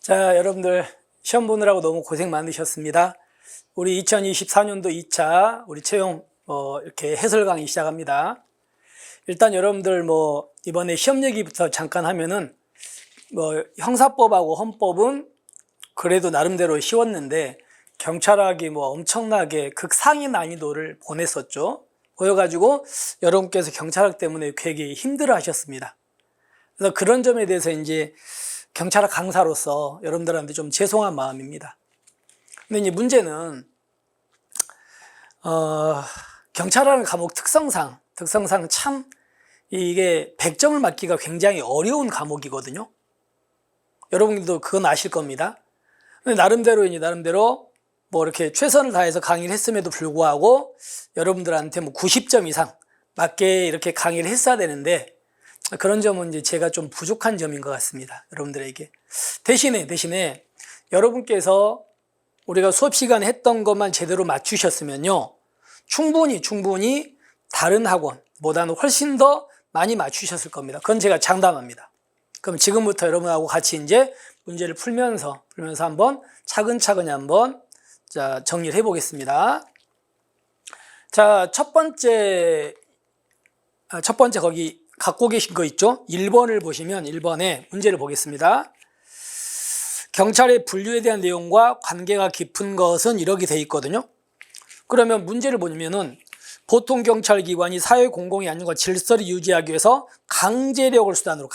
자, 여러분들 시험 보느라고 너무 고생 많으셨습니다. 우리 2024년도 2차 우리 채용 이렇게 해설 강의 시작합니다. 일단 여러분들 이번에 시험 얘기부터 잠깐 하면은 형사법하고 헌법은 그래도 나름대로 쉬웠는데 경찰학이 엄청나게 극상위 난이도를 보냈었죠. 보여가지고 여러분께서 경찰학 때문에 되게 힘들어 하셨습니다. 그래서 그런 점에 대해서 이제 경찰학 강사로서 여러분들한테 좀 죄송한 마음입니다. 근데 이제 문제는 경찰하는 과목 특성상 참 이게 100점을 맞기가 굉장히 어려운 과목이거든요. 여러분들도 그건 아실 겁니다. 근데 나름대로 이렇게 최선을 다해서 강의를 했음에도 불구하고 여러분들한테 90점 이상 맞게 이렇게 강의를 했어야 되는데 그런 점은 이제 제가 좀 부족한 점인 것 같습니다. 여러분들에게. 대신에 여러분께서 우리가 수업 시간에 했던 것만 제대로 맞추셨으면요. 충분히 다른 학원보다는 훨씬 더 많이 맞추셨을 겁니다. 그건 제가 장담합니다. 그럼 지금부터 여러분하고 같이 이제 문제를 풀면서 한번 차근차근히 한번 정리를 해 보겠습니다. 자, 첫 번째 거기 갖고 계신 거 있죠? 1번을 보시면 1번에 문제를 보겠습니다. 경찰의 분류에 대한 내용과 관계가 깊은 것은 이렇게 돼 있거든요. 그러면 문제를 보면은 보통 경찰기관이 사회 공공의 안녕과 질서를 유지하기 위해서 강제력을 수단으로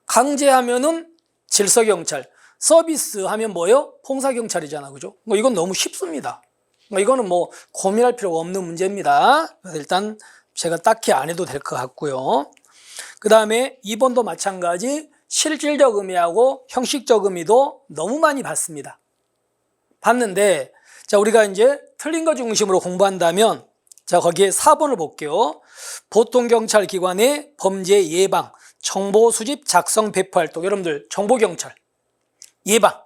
강제하면은 질서경찰, 서비스하면 뭐예요? 봉사경찰이잖아, 그죠? 이건 너무 쉽습니다. 이거는 고민할 필요가 없는 문제입니다. 그래서 일단 제가 딱히 안 해도 될 것 같고요. 그 다음에 2번도 마찬가지 실질적 의미하고 형식적 의미도 너무 많이 봤는데 자, 우리가 이제 틀린 거 중심으로 공부한다면 자, 거기에 4번을 볼게요. 보통 경찰 기관의 범죄 예방, 정보 수집, 작성, 배포 활동. 여러분들 정보경찰 예방,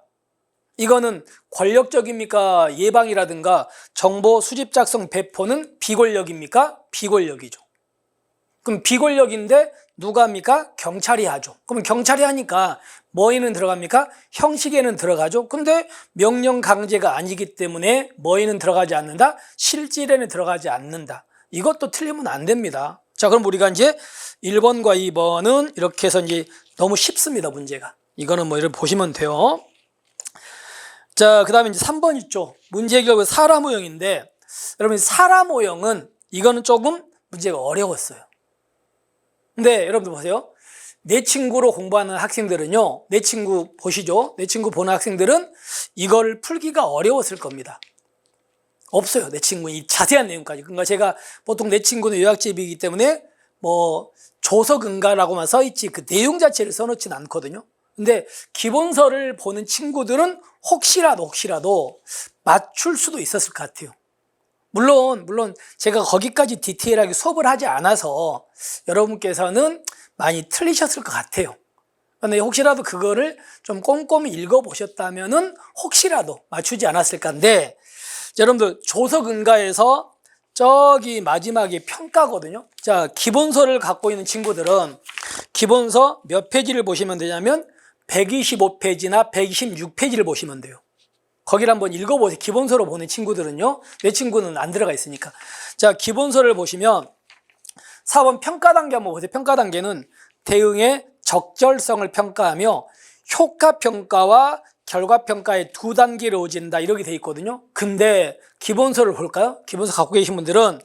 이거는 권력적입니까? 예방이라든가 정보 수집, 작성, 배포는 비권력입니까? 비권력이죠. 그럼 비권력인데 누가 합니까? 경찰이 하죠. 그럼 경찰이 하니까 뭐에는 들어갑니까? 형식에는 들어가죠. 근데 명령 강제가 아니기 때문에 뭐에는 들어가지 않는다? 실질에는 들어가지 않는다. 이것도 틀리면 안 됩니다. 자, 그럼 우리가 이제 1번과 2번은 이렇게 해서 이제 너무 쉽습니다, 문제가. 이거는 이렇게 보시면 돼요. 자, 그 다음에 이제 3번 있죠. 문제 해결 사람 오형인데, 여러분, 사람 오형은 이거는 조금 문제가 어려웠어요. 근데 여러분들 보세요. 내 친구로 공부하는 학생들은요, 내 친구 보시죠. 내 친구 보는 학생들은 이걸 풀기가 어려웠을 겁니다. 없어요, 내 친구 이 자세한 내용까지. 그러니까 제가 보통 내 친구는 요약집이기 때문에 조석응가라고만 써있지 그 내용 자체를 써놓지는 않거든요. 근데 기본서를 보는 친구들은 혹시라도 맞출 수도 있었을 것 같아요. 물론 제가 거기까지 디테일하게 수업을 하지 않아서 여러분께서는 많이 틀리셨을 것 같아요. 근데 혹시라도 그거를 좀 꼼꼼히 읽어보셨다면은 혹시라도 맞추지 않았을까인데, 여러분들 조석응가에서 저기 마지막에 평가거든요. 자, 기본서를 갖고 있는 친구들은 기본서 몇 페이지를 보시면 되냐면 125페이지나 126페이지를 보시면 돼요. 거기를 한번 읽어보세요. 기본서로 보는 친구들은요. 내 친구는 안 들어가 있으니까. 자, 기본서를 보시면 4번 평가 단계 한번 보세요. 평가 단계는 대응의 적절성을 평가하며 효과평가와 결과평가의 두 단계로 이루어진다, 이렇게 돼 있거든요. 근데 기본서를 볼까요? 기본서 갖고 계신 분들은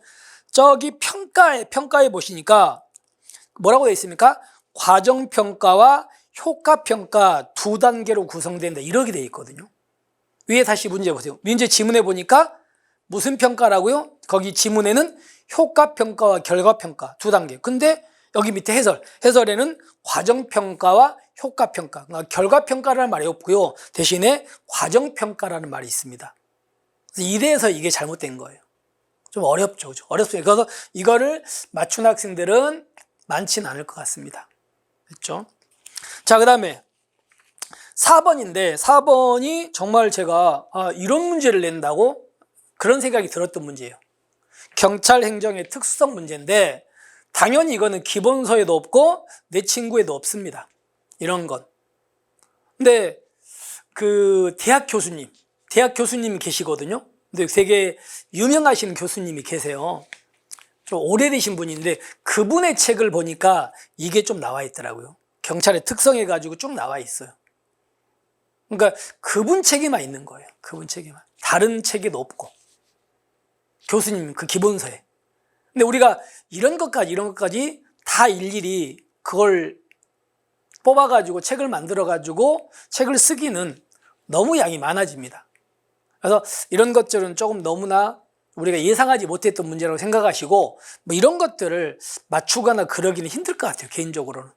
저기 평가에 보시니까 뭐라고 돼 있습니까? 과정평가와 효과평가 두 단계로 구성된다, 이렇게 돼 있거든요. 위에 다시 문제 보세요. 문제 지문에 보니까 무슨 평가라고요? 거기 지문에는 효과평가와 결과평가 두 단계. 근데 여기 밑에 해설에는 과정평가와 효과평가, 그러니까 결과평가라는 말이 없고요. 대신에 과정평가라는 말이 있습니다. 그래서 이래서 이게 잘못된 거예요. 좀 어렵죠. 어렵습니다. 그래서 이거를 맞춘 학생들은 많지는 않을 것 같습니다. 됐죠? 자, 그 다음에 4번인데 4번이 정말 제가 이런 문제를 낸다고 그런 생각이 들었던 문제예요. 경찰 행정의 특수성 문제인데 당연히 이거는 기본서에도 없고 내 친구에도 없습니다. 이런 건. 근데 그 대학 교수님 계시거든요. 근데 되게 유명하신 교수님이 계세요. 좀 오래되신 분인데 그분의 책을 보니까 이게 좀 나와 있더라고요. 경찰의 특성해 가지고 쭉 나와 있어요. 그러니까 그분 책에만 있는 거예요. 그분 책에만. 다른 책에도 없고. 교수님 그 기본서에. 근데 우리가 이런 것까지 다 일일이 그걸 뽑아가지고 책을 만들어가지고 책을 쓰기는 너무 양이 많아집니다. 그래서 이런 것들은 조금 너무나 우리가 예상하지 못했던 문제라고 생각하시고 뭐 이런 것들을 맞추거나 그러기는 힘들 것 같아요. 개인적으로는.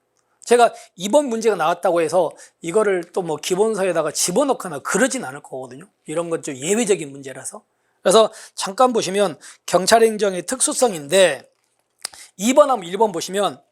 제가 이번 문제가 나왔다고 해서 이거를 또 뭐 기본서에다가 집어넣거나 그러진 않을 거거든요. 이런 건 좀 예외적인 문제라서. 그래서 잠깐 보시면 경찰행정의 특수성인데 2번하고 1번 보시면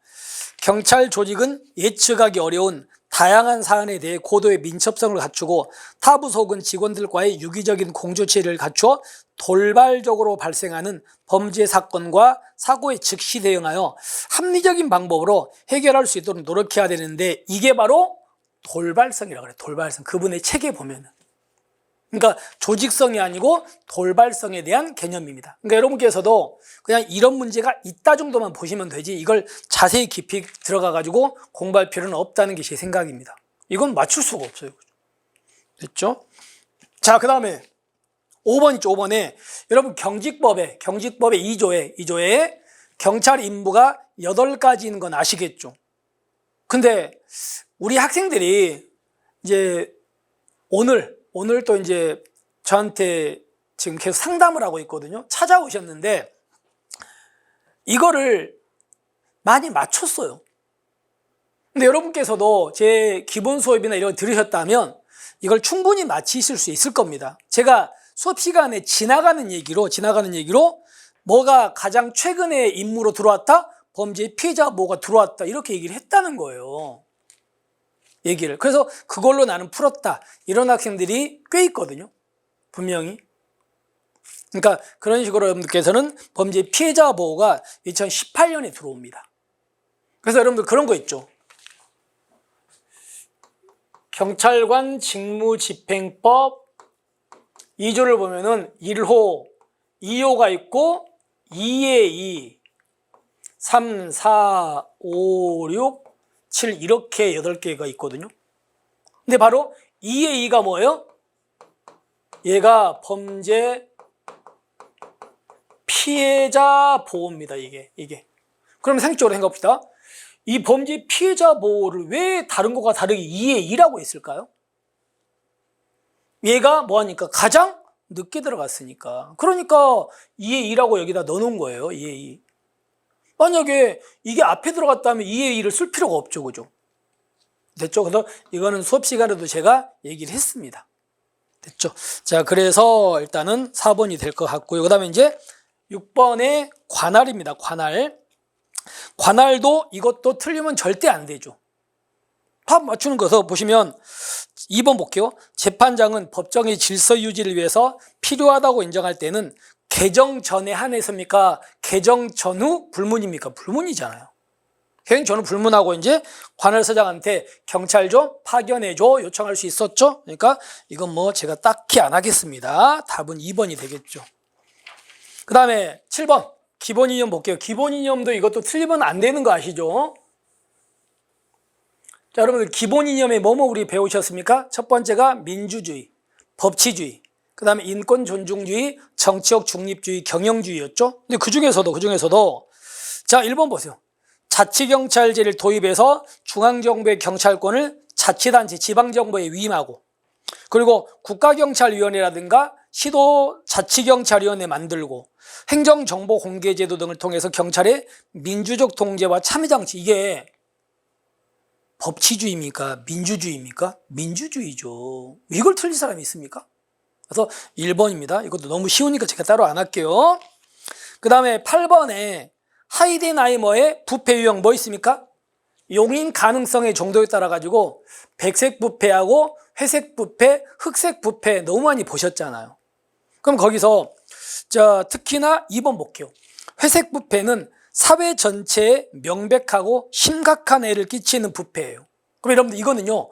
경찰 조직은 예측하기 어려운 다양한 사안에 대해 고도의 민첩성을 갖추고 타 부속은 직원들과의 유기적인 공조체를 갖추어 돌발적으로 발생하는 범죄 사건과 사고에 즉시 대응하여 합리적인 방법으로 해결할 수 있도록 노력해야 되는데 이게 바로 돌발성이라고 그래요. 돌발성. 그분의 책에 보면은. 그러니까 조직성이 아니고 돌발성에 대한 개념입니다. 그러니까 여러분께서도 그냥 이런 문제가 있다 정도만 보시면 되지 이걸 자세히 깊이 들어가 가지고 공부할 필요는 없다는 게 제 생각입니다. 이건 맞출 수가 없어요. 됐죠? 자, 그 다음에 5번 있죠. 5번에 여러분 경직법의 2조에 경찰 임무가 8가지인 건 아시겠죠? 근데 우리 학생들이 이제 오늘 또 이제 저한테 지금 계속 상담을 하고 있거든요. 찾아오셨는데 이거를 많이 맞췄어요. 근데 여러분께서도 제 기본 수업이나 이런 거 들으셨다면 이걸 충분히 맞히실 수 있을 겁니다. 제가 수업 시간에 지나가는 얘기로 뭐가 가장 최근에 임무로 들어왔다? 범죄 피해자 뭐가 들어왔다. 이렇게 얘기를 했다는 거예요. 그래서 그걸로 나는 풀었다. 이런 학생들이 꽤 있거든요. 분명히. 그러니까 그런 식으로 여러분들께서는 범죄 피해자 보호가 2018년에 들어옵니다. 그래서 여러분들 그런 거 있죠. 경찰관 직무집행법 2조를 보면은 1호, 2호가 있고 2에 2, 3, 4, 5, 6, 7 이렇게 8개가 있거든요. 근데 바로 2의 2가 뭐예요? 얘가 범죄 피해자 보호입니다. 이게. 그럼 상식적으로 생각합시다. 이 범죄 피해자 보호를 왜 다른 것과 다르게 2의 2라고 했을까요? 얘가 뭐하니까 가장 늦게 들어갔으니까. 그러니까 2의 2라고 여기다 넣어놓은 거예요. 2의 2. 만약에 이게 앞에 들어갔다면 2의 2를 쓸 필요가 없죠. 그죠? 됐죠? 그래서 이거는 수업 시간에도 제가 얘기를 했습니다. 됐죠? 자, 그래서 일단은 4번이 될 것 같고요. 그 다음에 이제 6번의 관할입니다. 관할도 이것도 틀리면 절대 안 되죠. 다 맞추는 거서 보시면 2번 볼게요. 재판장은 법정의 질서 유지를 위해서 필요하다고 인정할 때는 개정 전에 한해서입니까? 개정 전후 불문입니까? 불문이잖아요. 개정 전후 불문하고 이제 관할서장한테 경찰 좀 파견해줘 요청할 수 있었죠? 그러니까 이건 뭐 제가 딱히 안 하겠습니다. 답은 2번이 되겠죠. 그 다음에 7번 기본 이념 볼게요. 기본 이념도 이것도 틀리면 안 되는 거 아시죠? 자, 여러분들 기본 이념에 뭐뭐 우리 배우셨습니까? 첫 번째가 민주주의, 법치주의, 그 다음에 인권 존중주의, 정치적 중립주의, 경영주의였죠. 근데 그 중에서도 자, 1번 보세요. 자치경찰제를 도입해서 중앙정부의 경찰권을 자치단체, 지방정부에 위임하고, 그리고 국가경찰위원회라든가 시도자치경찰위원회 만들고, 행정정보공개제도 등을 통해서 경찰의 민주적 통제와 참여장치, 이게 법치주의입니까? 민주주의입니까? 민주주의죠. 이걸 틀릴 사람이 있습니까? 그래서 1번입니다. 이것도 너무 쉬우니까 제가 따로 안 할게요. 그 다음에 8번에 하이덴하이머의 부패 유형 뭐 있습니까? 용인 가능성의 정도에 따라 가지고 백색 부패하고 회색 부패, 흑색 부패 너무 많이 보셨잖아요. 그럼 거기서 자, 특히나 2번 볼게요. 회색 부패는 사회 전체에 명백하고 심각한 해를 끼치는 부패예요. 그럼 여러분들 이거는요,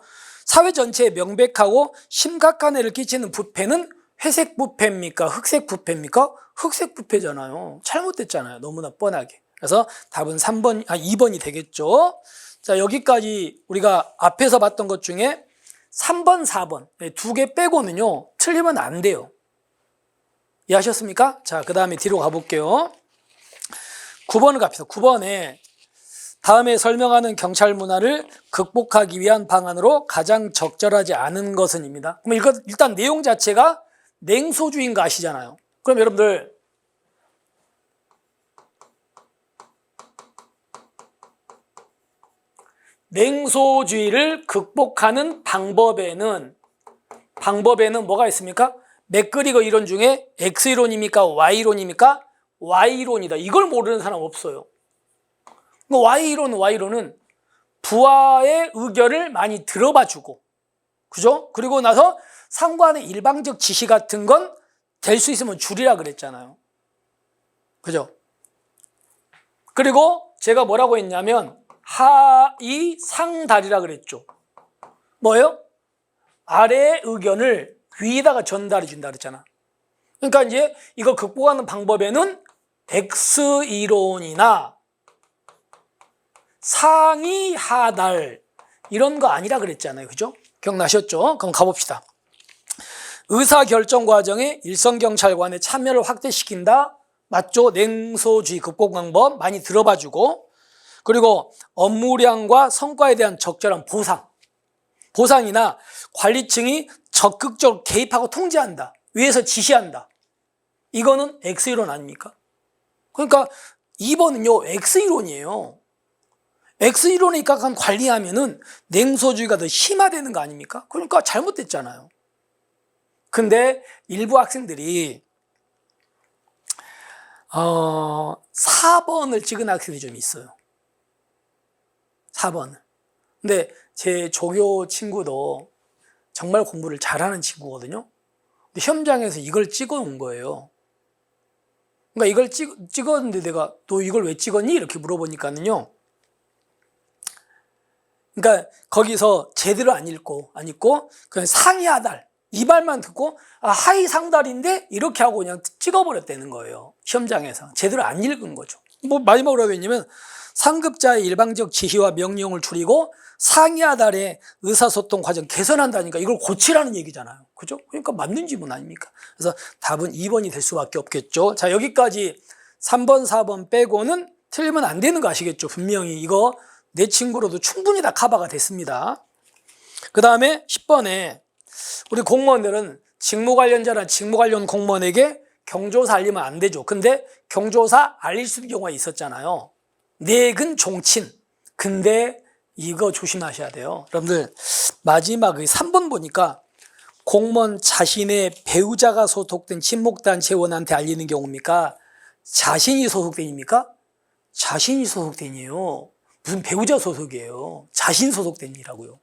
사회 전체에 명백하고 심각한 해를 끼치는 부패는 회색 부패입니까? 흑색 부패입니까? 흑색 부패잖아요. 잘못됐잖아요. 너무나 뻔하게. 그래서 답은 2번이 되겠죠. 자, 여기까지 우리가 앞에서 봤던 것 중에 3번, 4번 두 개 빼고는요 틀리면 안 돼요. 이해하셨습니까? 자, 그 다음에 뒤로 가볼게요. 9번을 갑시다. 9번에 다음에 설명하는 경찰 문화를 극복하기 위한 방안으로 가장 적절하지 않은 것은입니다. 그럼 이거 일단 내용 자체가 냉소주의인 거 아시잖아요. 그럼 여러분들 냉소주의를 극복하는 방법에는 뭐가 있습니까? 맥그리거 이론 중에 X이론입니까? Y이론입니까? Y이론이다. 이걸 모르는 사람 없어요. Y이론은 부하의 의견을 많이 들어봐주고, 그죠? 그리고 나서 상관의 일방적 지시 같은 건 될 수 있으면 줄이라 그랬잖아요. 그죠? 그리고 제가 뭐라고 했냐면 하이 상달이라 그랬죠. 뭐예요? 아래의 의견을 위에다가 전달해 준다 그랬잖아. 그러니까 이제 이거 극복하는 방법에는 X이론이나 상의 하달 이런 거 아니라 그랬잖아요. 그죠? 기억나셨죠? 그럼 가봅시다. 의사결정 과정에 일선경찰관의 참여를 확대시킨다. 맞죠? 냉소주의 극복 방법 많이 들어봐주고, 그리고 업무량과 성과에 대한 적절한 보상이나 관리층이 적극적으로 개입하고 통제한다. 위에서 지시한다. 이거는 X이론 아닙니까? 그러니까 2번은요 X이론이에요. X이론에 입각한 관리하면은 냉소주의가 더 심화되는 거 아닙니까? 그러니까 잘못됐잖아요. 근데 일부 학생들이 4번을 찍은 학생들이 좀 있어요. 4번을. 근데 제 조교 친구도 정말 공부를 잘하는 친구거든요. 근데 현장에서 이걸 찍어 온 거예요. 그러니까 이걸 찍었는데 내가 너 이걸 왜 찍었니? 이렇게 물어보니까는요. 그러니까 거기서 제대로 안 읽고 그냥 상이하달 이 말만 듣고 하이 상달인데 이렇게 하고 그냥 찍어버렸다는 거예요. 시험장에서 제대로 안 읽은 거죠. 뭐 마지막으로 하고 있냐면 상급자의 일방적 지시와 명령을 줄이고 상이하달의 의사소통 과정 개선한다니까 이걸 고치라는 얘기잖아요. 그죠? 그러니까 맞는 지문 아닙니까? 그래서 답은 2번이 될 수밖에 없겠죠. 자, 여기까지 3번, 4번 빼고는 틀리면 안 되는 거 아시겠죠? 분명히 이거 내 친구로도 충분히 다 커버가 됐습니다. 그 다음에 10번에 우리 공무원들은 직무 관련자나 직무 관련 공무원에게 경조사 알리면 안 되죠. 근데 경조사 알릴 수 있는 경우가 있었잖아요. 내근 종친. 근데 이거 조심하셔야 돼요. 여러분들 마지막 3번 보니까 공무원 자신의 배우자가 소속된 친목단체원한테 알리는 경우입니까? 자신이 소속된입니까? 자신이 소속된이에요. 무슨 배우자 소속이에요. 자신 소속된이라고요.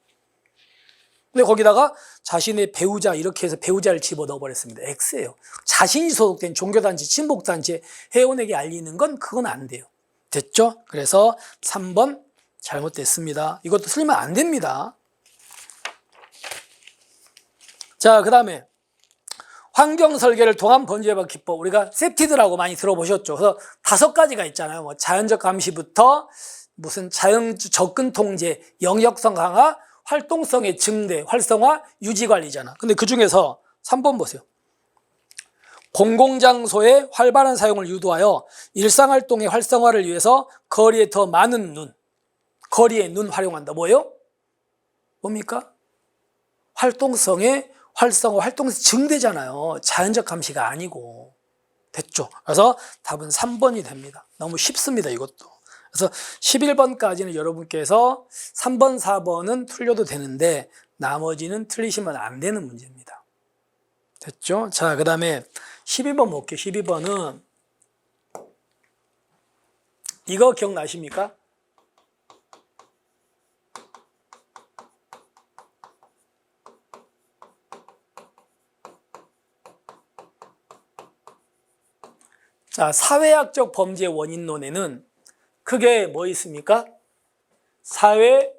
근데 거기다가 자신의 배우자 이렇게 해서 배우자를 집어넣어 버렸습니다. X예요. 자신이 소속된 종교단체, 친목단체 회원에게 알리는 건 그건 안 돼요. 됐죠? 그래서 3번 잘못됐습니다. 이것도 틀리면 안 됩니다. 자, 그 다음에 환경설계를 통한 번제예방 기법, 우리가 셉티드라고 많이 들어보셨죠. 그래서 5가지가 있잖아요. 뭐 자연적 감시부터 무슨 자연 접근 통제, 영역성 강화, 활동성의 증대, 활성화, 유지관리잖아. 근데 그 중에서 3번 보세요. 공공장소의 활발한 사용을 유도하여 일상활동의 활성화를 위해서 거리에 더 많은 거리에 눈 활용한다. 뭐예요? 뭡니까? 활동성의 활성화, 활동성 증대잖아요. 자연적 감시가 아니고. 됐죠? 그래서 답은 3번이 됩니다. 너무 쉽습니다, 이것도. 그래서 11번까지는 여러분께서 3번, 4번은 틀려도 되는데 나머지는 틀리시면 안 되는 문제입니다. 됐죠? 자, 그 다음에 12번 볼게요. 12번은 이거 기억나십니까? 자, 사회학적 범죄 원인론에는 크게 뭐 있습니까? 사회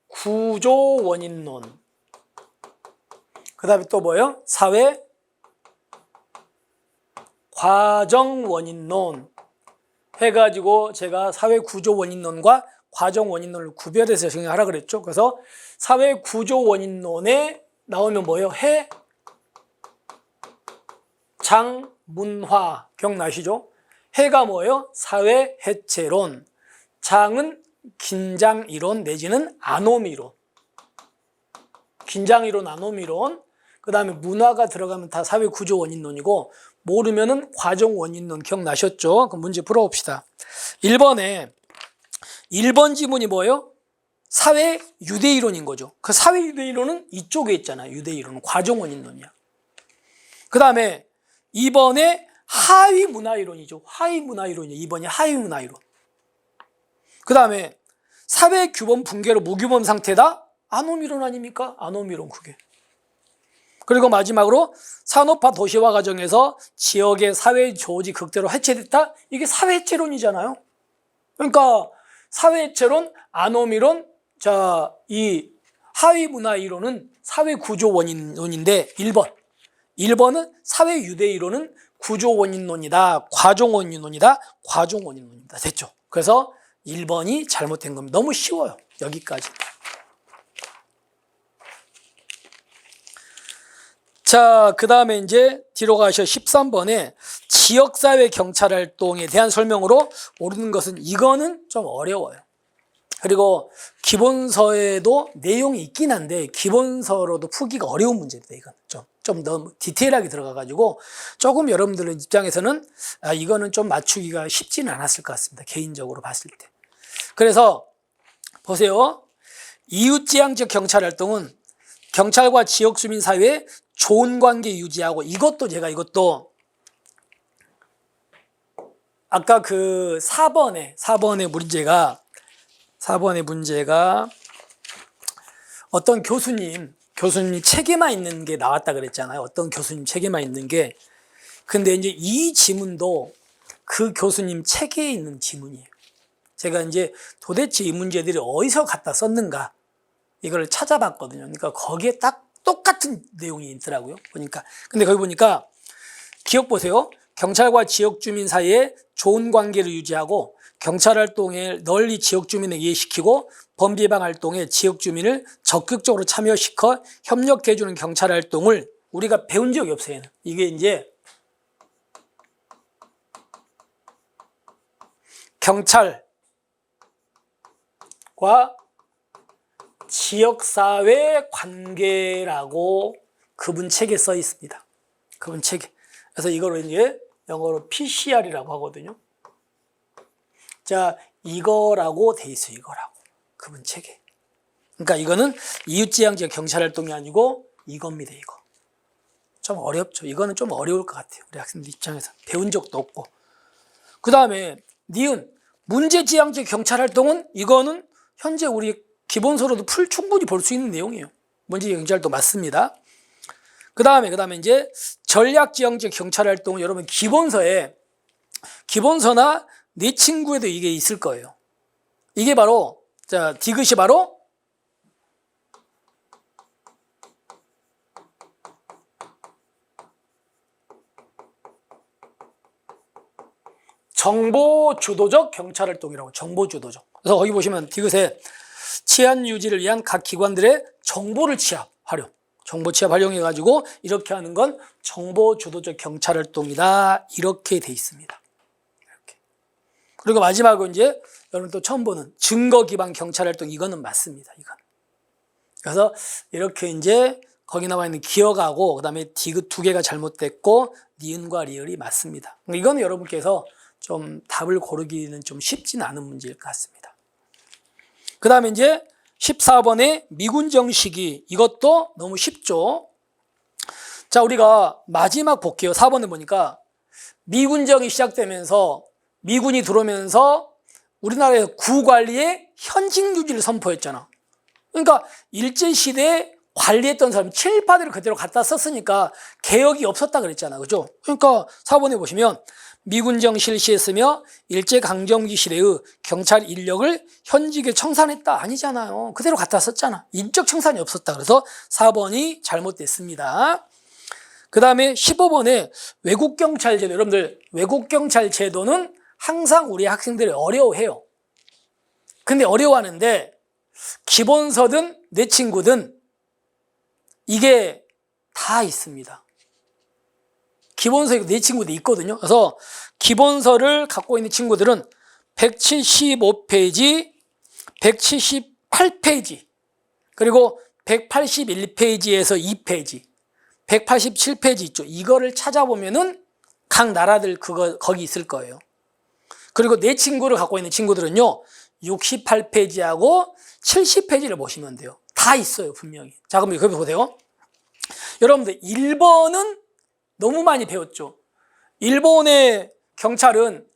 구조 원인론. 그 다음에 또 뭐예요? 사회 과정 원인론 해가지고 제가 사회 구조 원인론과 과정 원인론을 구별해서 정리하라 그랬죠. 그래서 사회 구조 원인론에 나오면 뭐예요? 해, 장, 문화 기억나시죠? 해가 뭐예요? 사회 해체론, 장은 긴장 이론 내지는 아노미론, 긴장 이론, 아노미론. 그 다음에 문화가 들어가면 다 사회 구조 원인론이고, 모르면은 과정 원인론 기억나셨죠? 그럼 문제 풀어봅시다. 1번 지문이 뭐예요? 사회 유대이론인 거죠. 그 사회 유대이론은 이쪽에 있잖아요. 유대이론은 과정 원인론이야. 그 다음에 2번에 하위 문화이론이죠. 하위 문화이론이에요. 2번이 하위 문화이론. 그 다음에 사회 규범 붕괴로 무규범 상태다? 아노미론 아닙니까? 아노미론 그게. 그리고 마지막으로 산업화 도시화 과정에서 지역의 사회 조직 극대로 해체됐다? 이게 사회 해체론이잖아요. 그러니까 사회 해체론, 아노미론, 자, 이 하위 문화 이론은 사회 구조 원인론인데 1번은 사회 유대 이론은 구조 원인론이다, 과정 원인론이다, 과정 원인론입니다. 됐죠? 그래서 1번이 잘못된 겁니다. 너무 쉬워요. 여기까지. 자, 그 다음에 이제 뒤로 가셔 13번에 지역사회 경찰활동에 대한 설명으로 모르는 것은 이거는 좀 어려워요. 그리고 기본서에도 내용이 있긴 한데 기본서로도 풀기가 어려운 문제입니다. 이건 좀 너무 디테일하게 들어가가지고 조금 여러분들 입장에서는 이거는 좀 맞추기가 쉽지는 않았을 것 같습니다. 개인적으로 봤을 때. 그래서 보세요. 이웃지향적 경찰활동은 경찰과 지역 주민 사이에 좋은 관계 유지하고 이것도 아까 그 4번의 문제가 어떤 교수님 책에만 있는 게 나왔다 그랬잖아요. 어떤 교수님 책에만 있는 게. 근데 이제 이 지문도 그 교수님 책에 있는 지문이에요. 제가 이제 도대체 이 문제들이 어디서 갖다 썼는가 이걸 찾아봤거든요. 그러니까 거기에 딱 똑같은 내용이 있더라고요. 보니까. 근데 거기 보니까 기억 보세요. 경찰과 지역 주민 사이에 좋은 관계를 유지하고 경찰 활동에 널리 지역 주민을 이해시키고 범죄 예방 활동에 지역 주민을 적극적으로 참여시켜 협력해주는 경찰 활동을 우리가 배운 적이 없어요. 이게 이제 경찰과 지역사회 관계라고 그분 책에 써 있습니다. 그분 책에. 그래서 이거를 이제 영어로 PCR이라고 하거든요. 자, 이거라고 돼 있어요. 이거라고. 그분 책에. 그러니까 이거는 이웃지향적 경찰활동이 아니고 이겁니다. 이거. 좀 어렵죠. 이거는 좀 어려울 것 같아요. 우리 학생들 입장에서. 배운 적도 없고. 그 다음에 니은 문제지향적 경찰활동은 이거는 현재 우리 기본서로도 충분히 볼 수 있는 내용이에요. 문제경찰도 맞습니다. 그 다음에 이제 전략지향적 경찰활동은 여러분 기본서나 내 친구에도 이게 있을 거예요. 이게 바로 디귿이 바로 정보주도적 경찰활동이라고. 정보주도적. 그래서 거기 보시면 디귿에 치안 유지를 위한 각 기관들의 정보를 활용. 정보 취합 활용해가지고 이렇게 하는 건 정보주도적 경찰활동이다. 이렇게 돼 있습니다. 이렇게. 그리고 마지막으로 이제 여러분 또 처음 보는 증거 기반 경찰활동. 이거는 맞습니다. 이건. 그래서 이렇게 이제 거기 나와 있는 기억하고 그다음에 디귿 두 개가 잘못됐고 니은과 리을이 맞습니다. 이건 여러분께서 좀 답을 고르기는 좀 쉽지는 않은 문제일 것 같습니다. 그 다음에 이제 14번의 미군정 시기. 이것도 너무 쉽죠. 자, 우리가 마지막 볼게요. 4번에 보니까 미군정이 시작되면서 미군이 들어오면서 우리나라에서 구관리의 현직 유지를 선포했잖아. 그러니까 일제시대에 관리했던 사람이 칠파대를 그대로 갖다 썼으니까 개혁이 없었다 그랬잖아. 그죠? 그러니까 4번에 보시면 미군정 실시했으며 일제강점기 시대의 경찰 인력을 현직에 청산했다. 아니잖아요. 그대로 갖다 썼잖아. 인적 청산이 없었다. 그래서 4번이 잘못됐습니다. 그 다음에 15번에 외국경찰제도. 여러분들 외국경찰제도는 항상 우리 학생들이 어려워해요. 근데 어려워하는데 기본서든 내 친구든 이게 다 있습니다. 기본서에 내 친구도 있거든요. 그래서 기본서를 갖고 있는 친구들은 175페이지, 178페이지, 그리고 181페이지에서 2페이지, 187페이지 있죠. 이거를 찾아보면은 각 나라들 거기 있을 거예요. 그리고 내 친구를 갖고 있는 친구들은요, 68페이지하고 70페이지를 보시면 돼요. 다 있어요, 분명히. 자, 그럼 이거 보세요. 여러분들 1번은 너무 많이 배웠죠. 일본의 경찰은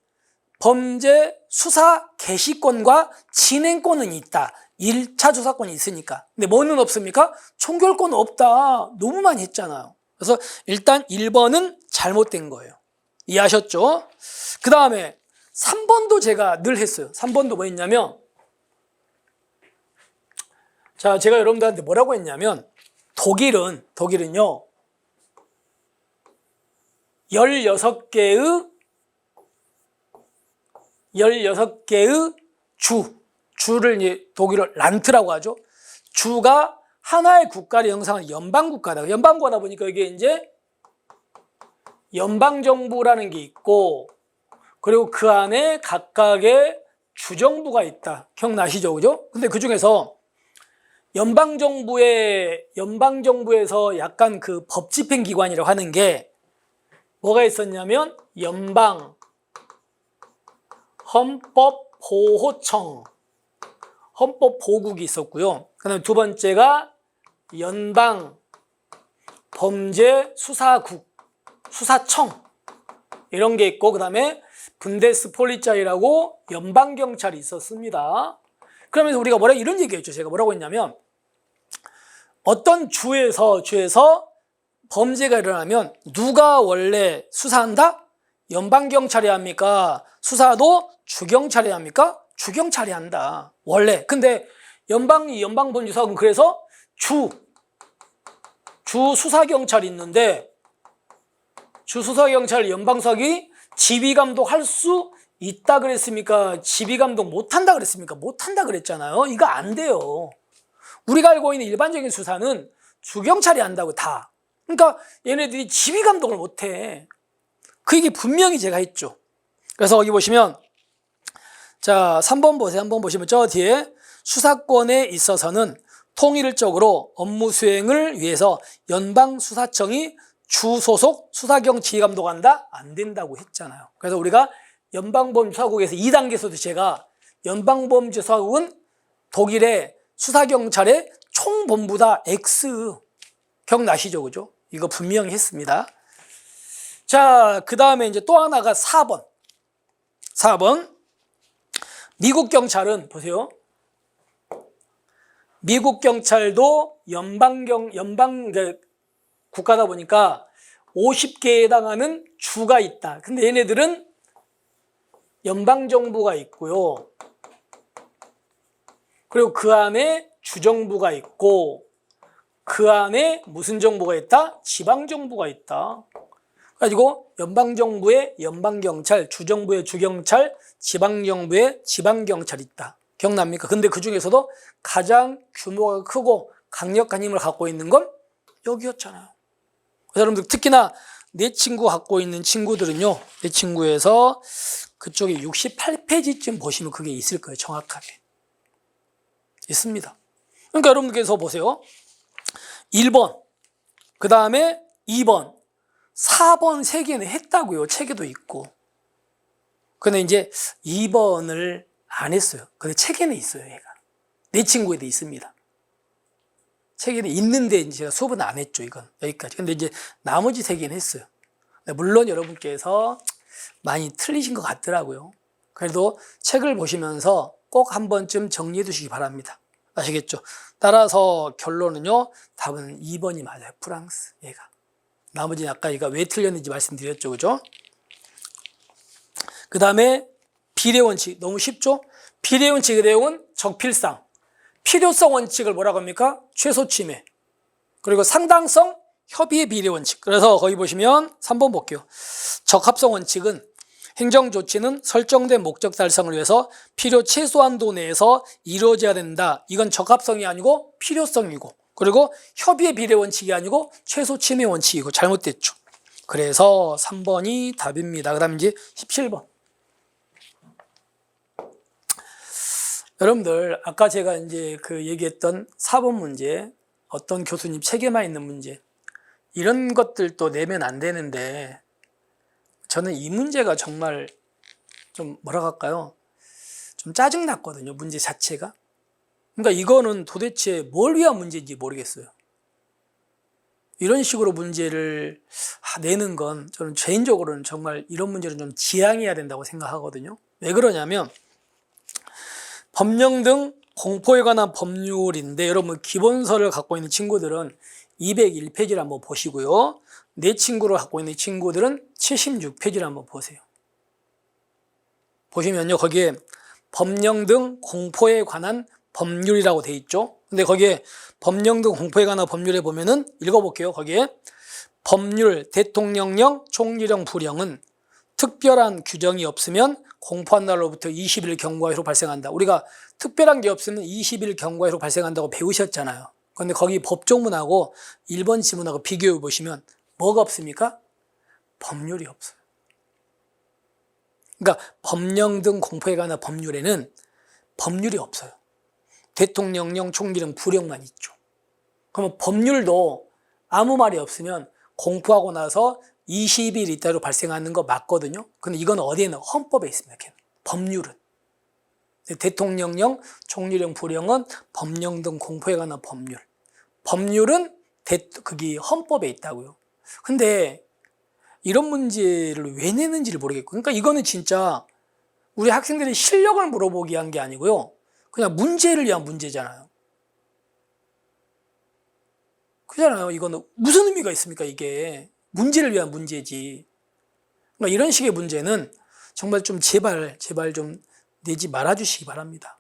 범죄 수사 개시권과 진행권은 있다. 1차 조사권이 있으니까. 근데 뭐는 없습니까? 총결권은 없다. 너무 많이 했잖아요. 그래서 일단 1번은 잘못된 거예요. 이해하셨죠? 그 다음에 3번도 제가 늘 했어요. 3번도 뭐 했냐면, 자, 제가 여러분들한테 뭐라고 했냐면, 독일은요, 16개의 주를 이제 독일어 란트라고 하죠. 주가 하나의 국가를 형성하는 연방국가다. 연방국가다 보니까 이게 이제 연방정부라는 게 있고, 그리고 그 안에 각각의 주정부가 있다. 기억나시죠? 그죠? 근데 그 중에서 연방정부에서 약간 그 법집행기관이라고 하는 게 뭐가 있었냐면 연방 헌법보호청, 헌법보호국이 있었고요. 그다음에 두 번째가 연방 범죄수사국, 수사청 이런 게 있고, 그다음에 분데스폴리자이라고 연방경찰이 있었습니다. 그러면서 우리가 이런 얘기했죠. 제가 뭐라고 했냐면, 어떤 주에서 범죄가 일어나면 누가 원래 수사한다? 연방경찰이 합니까? 수사도 주경찰이 합니까? 주경찰이 한다. 원래. 근데 연방범죄수사국은 그래서 주수사경찰이 있는데, 주수사경찰 연방수사기 지휘감독할 수 있다 그랬습니까? 지휘감독 못한다 그랬습니까? 못한다 그랬잖아요. 이거 안 돼요. 우리가 알고 있는 일반적인 수사는 주경찰이 한다고 다. 그러니까 얘네들이 지휘감독을 못해. 그 얘기 분명히 제가 했죠. 그래서 여기 보시면, 자, 3번 보세요. 한번 보시면 저 뒤에 수사권에 있어서는 통일적으로 업무 수행을 위해서 연방수사청이 주소속 수사경 지휘감독한다? 안 된다고 했잖아요. 그래서 우리가 연방범죄수사국에서 2단계에서도 제가 연방범죄수사국은 독일의 수사경찰의 총본부다. X. 기억나시죠? 그죠? 이거 분명히 했습니다. 자, 그 다음에 이제 또 하나가 4번. 미국 경찰은 보세요. 미국 경찰도 연방 국가다 보니까 50개에 해당하는 주가 있다. 근데 얘네들은 연방정부가 있고요. 그리고 그 안에 주정부가 있고, 그 안에 무슨 정부가 있다? 지방정부가 있다. 그래가지고 연방정부의 연방경찰, 주정부의 주경찰, 지방정부의 지방경찰이 있다. 기억납니까? 근데 그 중에서도 가장 규모가 크고 강력한 힘을 갖고 있는 건 여기였잖아요. 여러분들 특히나 내 친구 갖고 있는 친구들은요, 내 친구에서 그쪽에 68페이지쯤 보시면 그게 있을 거예요. 정확하게 있습니다. 그러니까 여러분들께서 보세요. 1번, 그 다음에 2번, 4번 3개는 했다고요. 책에도 있고. 근데 이제 2번을 안 했어요. 근데 책에는 있어요. 얘가 내 친구에도 있습니다. 책에는 있는데 제가 수업은 안 했죠. 이건 여기까지. 근데 이제 나머지 3개는 했어요. 물론 여러분께서 많이 틀리신 것 같더라고요. 그래도 책을 보시면서 꼭 한 번쯤 정리해 두시기 바랍니다. 아시겠죠? 따라서 결론은요, 답은 2번이 맞아요. 프랑스. 얘가. 나머지는 아까 얘가 왜 틀렸는지 말씀드렸죠. 그죠? 그 다음에 비례 원칙, 너무 쉽죠? 비례 원칙의 내용은 적필상, 필요성 원칙을 뭐라고 합니까? 최소 침해. 그리고 상당성, 협의의 비례 원칙. 그래서 거기 보시면 3번 볼게요. 적합성 원칙은 행정조치는 설정된 목적 달성을 위해서 필요 최소한도 내에서 이루어져야 된다. 이건 적합성이 아니고 필요성이고, 그리고 협의의 비례 원칙이 아니고 최소 침해 원칙이고 잘못됐죠. 그래서 3번이 답입니다. 그 다음 이제 17번. 여러분들 아까 제가 이제 그 얘기했던 4번 문제, 어떤 교수님 책에만 있는 문제, 이런 것들도 내면 안 되는데 저는 이 문제가 정말 좀 뭐라 할까요? 좀 짜증났거든요, 문제 자체가. 그러니까 이거는 도대체 뭘 위한 문제인지 모르겠어요. 이런 식으로 문제를 내는 건 저는 개인적으로는 정말 이런 문제는 좀 지양해야 된다고 생각하거든요. 왜 그러냐면 법령 등 공포에 관한 법률인데, 여러분 기본서를 갖고 있는 친구들은 201페이지를 한번 보시고요. 내 친구를 갖고 있는 친구들은 76페이지를 한번 보세요. 보시면요, 거기에 법령 등 공포에 관한 법률이라고 돼 있죠. 근데 거기에 법령 등 공포에 관한 법률에 보면은 읽어볼게요. 거기에 법률, 대통령령, 총리령, 부령은 특별한 규정이 없으면 공포한 날로부터 20일 경과이후로 발생한다. 우리가 특별한 게 없으면 20일 경과이후로 발생한다고 배우셨잖아요. 그런데 거기 법조문하고 1번 지문하고 비교해 보시면 뭐가 없습니까? 법률이 없어요. 그러니까 법령 등 공포에 관한 법률에는 법률이 없어요. 대통령령, 총리령, 부령만 있죠. 그러면 법률도 아무 말이 없으면 공포하고 나서 20일 이따로 발생하는 거 맞거든요. 근데 이건 어디에는 헌법에 있습니다. 법률은. 대통령령, 총리령, 부령은 법령 등 공포에 관한 법률. 법률은 그게 헌법에 있다고요. 근데 이런 문제를 왜 내는지를 모르겠고, 그러니까 이거는 진짜 우리 학생들의 실력을 물어보기 위한 게 아니고요, 그냥 문제를 위한 문제잖아요. 그잖아요. 이거는 무슨 의미가 있습니까? 이게 문제를 위한 문제지. 그러니까 이런 식의 문제는 정말 좀 제발 좀 내지 말아주시기 바랍니다.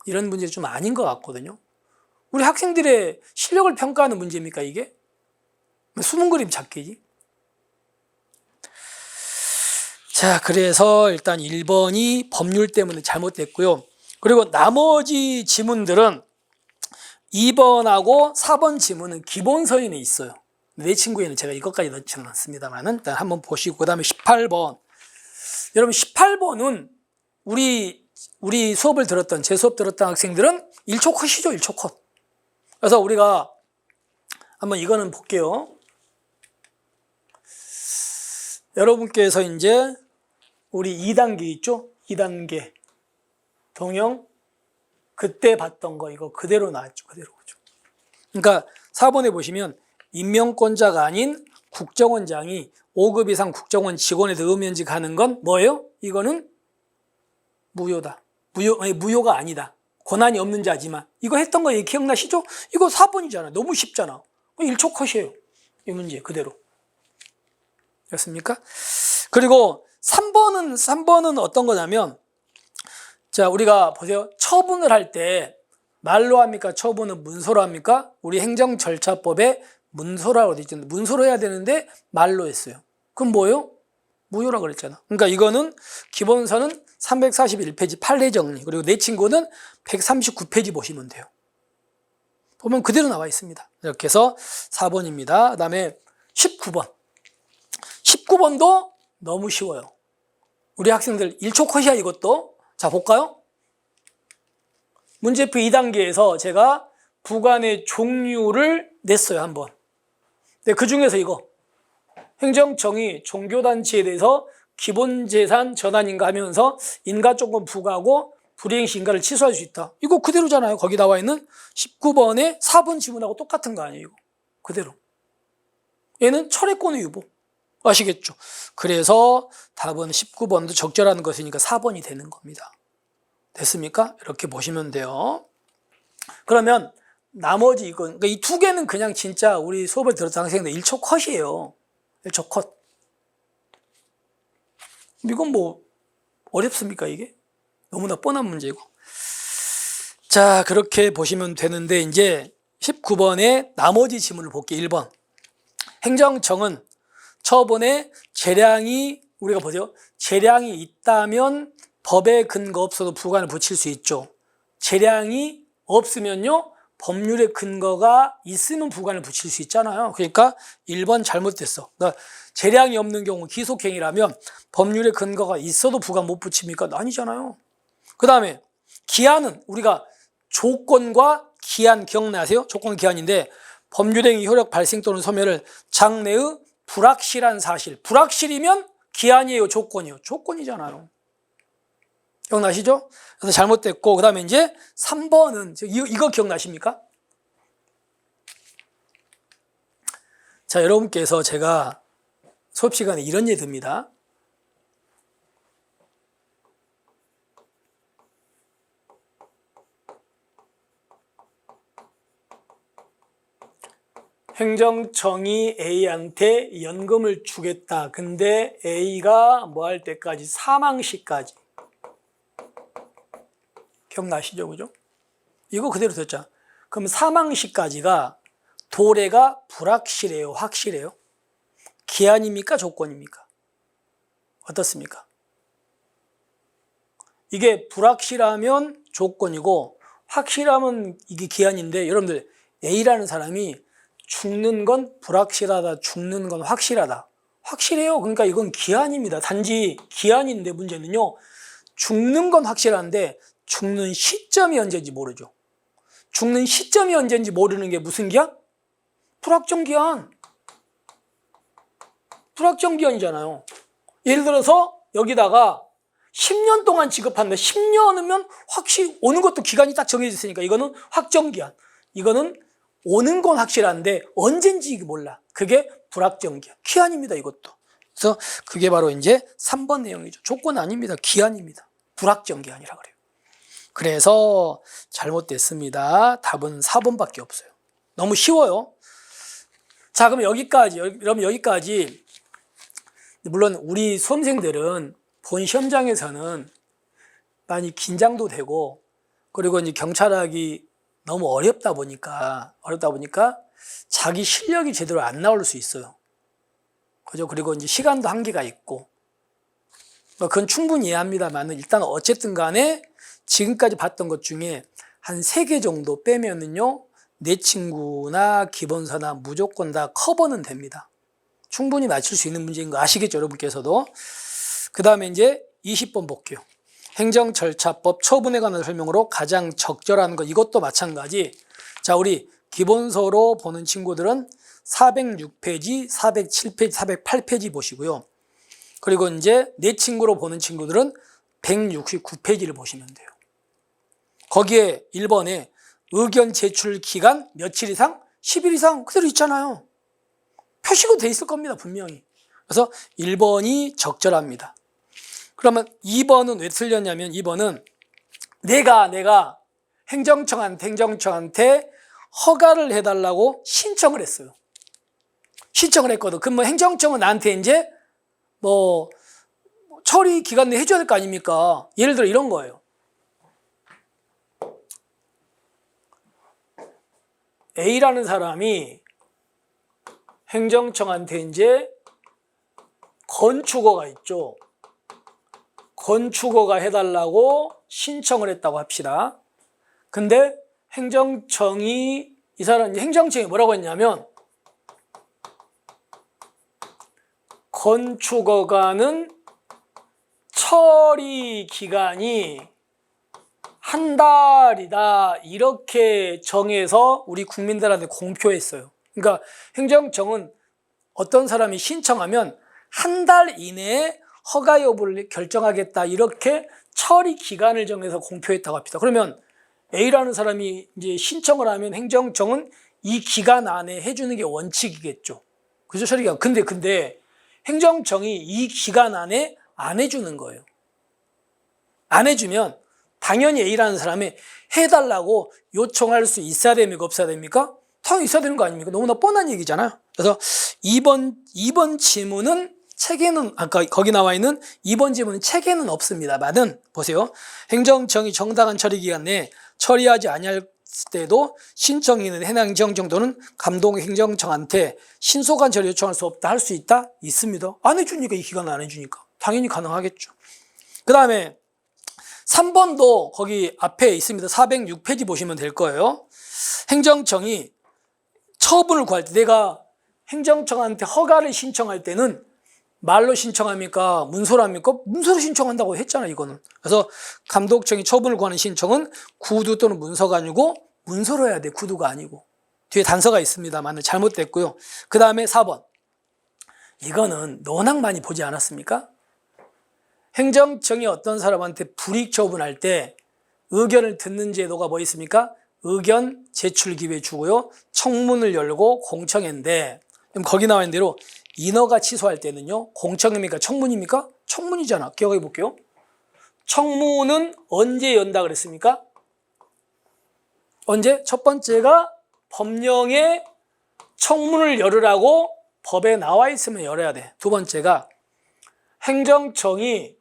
이런 문제는 좀 아닌 것 같거든요. 우리 학생들의 실력을 평가하는 문제입니까, 이게? 수능 그림 찾기지. 자, 그래서 일단 1번이 법률 때문에 잘못됐고요. 그리고 나머지 지문들은 2번하고 4번 지문은 기본 서인에 있어요. 내 친구에는 제가 이것까지 넣지는 않습니다만 일단 한번 보시고, 그 다음에 18번. 여러분 18번은 우리 수업을 들었던, 제 수업 들었던 학생들은 1초 컷이죠. 1초 컷. 그래서 우리가 한번 이거는 볼게요. 여러분께서 이제 우리 2단계 있죠? 2단계 동영 그때 봤던 거 이거 그대로 나왔죠. 그대로. 그러니까 4번에 보시면 임명권자가 아닌 국정원장이 5급 이상 국정원 직원에 의무면직하는 건 뭐예요? 이거는 무효다. 무효가 아니다. 권한이 없는 자지만. 이거 했던 거 기억나시죠? 이거 4번이잖아. 너무 쉽잖아. 1초 컷이에요. 이 문제 그대로. 됐습니까? 그리고 3번은 어떤 거냐면, 자, 우리가 보세요. 처분을 할 때 말로 합니까? 처분은 문서로 합니까? 우리 행정절차법에 문서라고 되어 있잖아요. 문서로 해야 되는데 말로 했어요. 그럼 뭐예요? 무효라고 그랬잖아. 그러니까 이거는 기본서는 341페이지 판례 정리, 그리고 내 친구는 139페이지 보시면 돼요. 보면 그대로 나와 있습니다. 이렇게 해서 4번입니다. 그 다음에 19번. 19번도 너무 쉬워요. 우리 학생들 1초 컷이야 이것도. 자, 볼까요? 문제표 2단계에서 제가 부관의 종류를 냈어요, 한번. 근데 그 중에서 이거 행정청이 종교단체에 대해서 기본재산 전환인가 하면서 인가조건 부과하고 불이행시 인가를 취소할 수 있다. 이거 그대로잖아요. 거기 나와 있는 19번의 4번 지문하고 똑같은 거 아니에요, 이거. 그대로. 얘는 철회권의 유보. 아시겠죠? 그래서 답은 19번도 적절한 것이니까 4번이 되는 겁니다. 됐습니까? 이렇게 보시면 돼요. 그러면 나머지 이건, 그러니까 이 두 개는 그냥 진짜 우리 수업을 들었던 학생들 1초 컷이에요. 1초 컷. 이건 뭐 어렵습니까 이게? 너무나 뻔한 문제고. 자, 그렇게 보시면 되는데 이제 19번의 나머지 지문을 볼게요. 1번. 행정청은 처분에 재량이, 우리가 보죠. 재량이 있다면 법에 근거 없어도 부관을 붙일 수 있죠. 재량이 없으면요, 법률에 근거가 있으면 부관을 붙일 수 있잖아요. 그러니까 1번 잘못됐어. 그러니까 재량이 없는 경우 기속행위라면 법률에 근거가 있어도 부관 못 붙입니까? 아니잖아요. 그 다음에 기한은 우리가 조건과 기한 기억나세요? 조건 기한인데 법률행위 효력 발생 또는 소멸을 장래의 불확실한 사실. 불확실이면 기한이에요, 조건이에요? 조건이잖아요. 기억나시죠? 그래서 잘못됐고, 그 다음에 이제 3번은, 이거 기억나십니까? 자, 여러분께서 제가 수업 시간에 이런 예를 듭니다. 행정청이 A한테 연금을 주겠다. 근데 A가 뭐 할 때까지? 사망 시까지. 기억나시죠? 그죠? 이거 그대로 됐잖아. 그럼 사망 시까지가 도래가 불확실해요? 확실해요? 기한입니까? 조건입니까? 어떻습니까? 이게 불확실하면 조건이고 확실하면 이게 기한인데, 여러분들 A라는 사람이 죽는 건 불확실하다, 죽는 건 확실하다. 확실해요. 그러니까 이건 기한입니다. 단지 기한인데 문제는요, 죽는 건 확실한데 죽는 시점이 언제인지 모르죠. 죽는 시점이 언제인지 모르는 게 무슨 기한? 불확정 기한. 불확정 기한이잖아요. 예를 들어서 여기다가 10년 동안 지급한다. 10년이면 확실히 오는 것도 기간이 딱 정해져 있으니까 이거는 확정 기한. 이거는 오는 건 확실한데 언젠지 몰라. 그게 불확정 기한. 기한입니다, 이것도. 그래서 그게 바로 이제 3번 내용이죠. 조건 아닙니다. 기한입니다. 불확정 기한이라 그래요. 그래서 잘못됐습니다. 답은 4번밖에 없어요. 너무 쉬워요. 자, 그럼 여기까지. 물론 우리 수험생들은 본 시험장에서는 많이 긴장도 되고, 그리고 이제 경찰학이 너무 어렵다 보니까 자기 실력이 제대로 안 나올 수 있어요. 그죠? 그리고 이제 시간도 한계가 있고, 그건 충분히 이해합니다만, 일단 어쨌든 간에 지금까지 봤던 것 중에 한 3개 정도 빼면은요, 내 친구나 기본서나 무조건 다 커버는 됩니다. 충분히 맞출 수 있는 문제인 거 아시겠죠, 여러분께서도. 그 다음에 이제 20번 볼게요. 행정절차법 처분에 관한 설명으로 가장 적절한 것, 이것도 마찬가지. 자, 우리 기본서로 보는 친구들은 406페이지, 407페이지, 408페이지 보시고요. 그리고 이제 내 친구로 보는 친구들은 169페이지를 보시면 돼요. 거기에 1번에 의견 제출 기간 며칠 이상? 10일 이상 그대로 있잖아요. 표시가 돼 있을 겁니다, 분명히. 그래서 1번이 적절합니다. 그러면 2번은 왜 틀렸냐면, 2번은 내가 행정청한테 허가를 해달라고 신청을 했어요. 신청을 했거든. 그럼 뭐 행정청은 나한테 이제 뭐 처리 기간 내에 해줘야 될 거 아닙니까? 예를 들어 이런 거예요. A라는 사람이 행정청한테 이제 건축허가 있죠. 건축허가 해달라고 신청을 했다고 합시다. 근데 행정청이 뭐라고 했냐면, 건축허가는 처리 기간이 한 달이다, 이렇게 정해서 우리 국민들한테 공표했어요. 그러니까 행정청은 어떤 사람이 신청하면 한 달 이내에 허가 여부를 결정하겠다, 이렇게 처리 기간을 정해서 공표했다고 합니다. 그러면 A라는 사람이 이제 신청을 하면 행정청은 이 기간 안에 해주는 게 원칙이겠죠. 그죠? 처리 기간. 근데 행정청이 이 기간 안에 안 해주는 거예요. 안 해주면 당연히 A라는 사람이 해달라고 요청할 수 있어야 됩니까? 없어야 됩니까? 당연히 있어야 되는 거 아닙니까? 너무나 뻔한 얘기잖아요. 그래서 2번 지문은 책에는 아까 거기 나와 있는 2번 지문은 책에는 없습니다만은 보세요. 행정청이 정당한 처리 기간 내에 처리하지 아니할 때도 신청인은 해당 행정 정도는 감독 행정청한테 신속한 처리 요청할 수 없다 할 수 있다? 있습니다. 안 해주니까 이 기간 안 해주니까 당연히 가능하겠죠. 그 다음에 3번도 거기 앞에 있습니다. 406페이지 보시면 될 거예요. 행정청이 처분을 구할 때 내가 행정청한테 허가를 신청할 때는 말로 신청합니까? 문서로 합니까? 문서로 신청한다고 했잖아요, 이거는. 그래서 감독청이 처분을 구하는 신청은 구두 또는 문서가 아니고 문서로 해야 돼, 구두가 아니고. 뒤에 단서가 있습니다만 잘못됐고요. 그 다음에 4번. 이거는 워낙 많이 보지 않았습니까? 행정청이 어떤 사람한테 불이익 처분할 때 의견을 듣는 제도가 뭐 있습니까? 의견 제출 기회 주고요. 청문을 열고 공청회인데 거기 나와 있는 대로 인허가 취소할 때는요. 공청회입니까? 청문입니까? 청문이잖아. 기억해 볼게요. 청문은 언제 연다 그랬습니까? 언제? 첫 번째가 법령에 청문을 열으라고 법에 나와 있으면 열어야 돼. 두 번째가 행정청이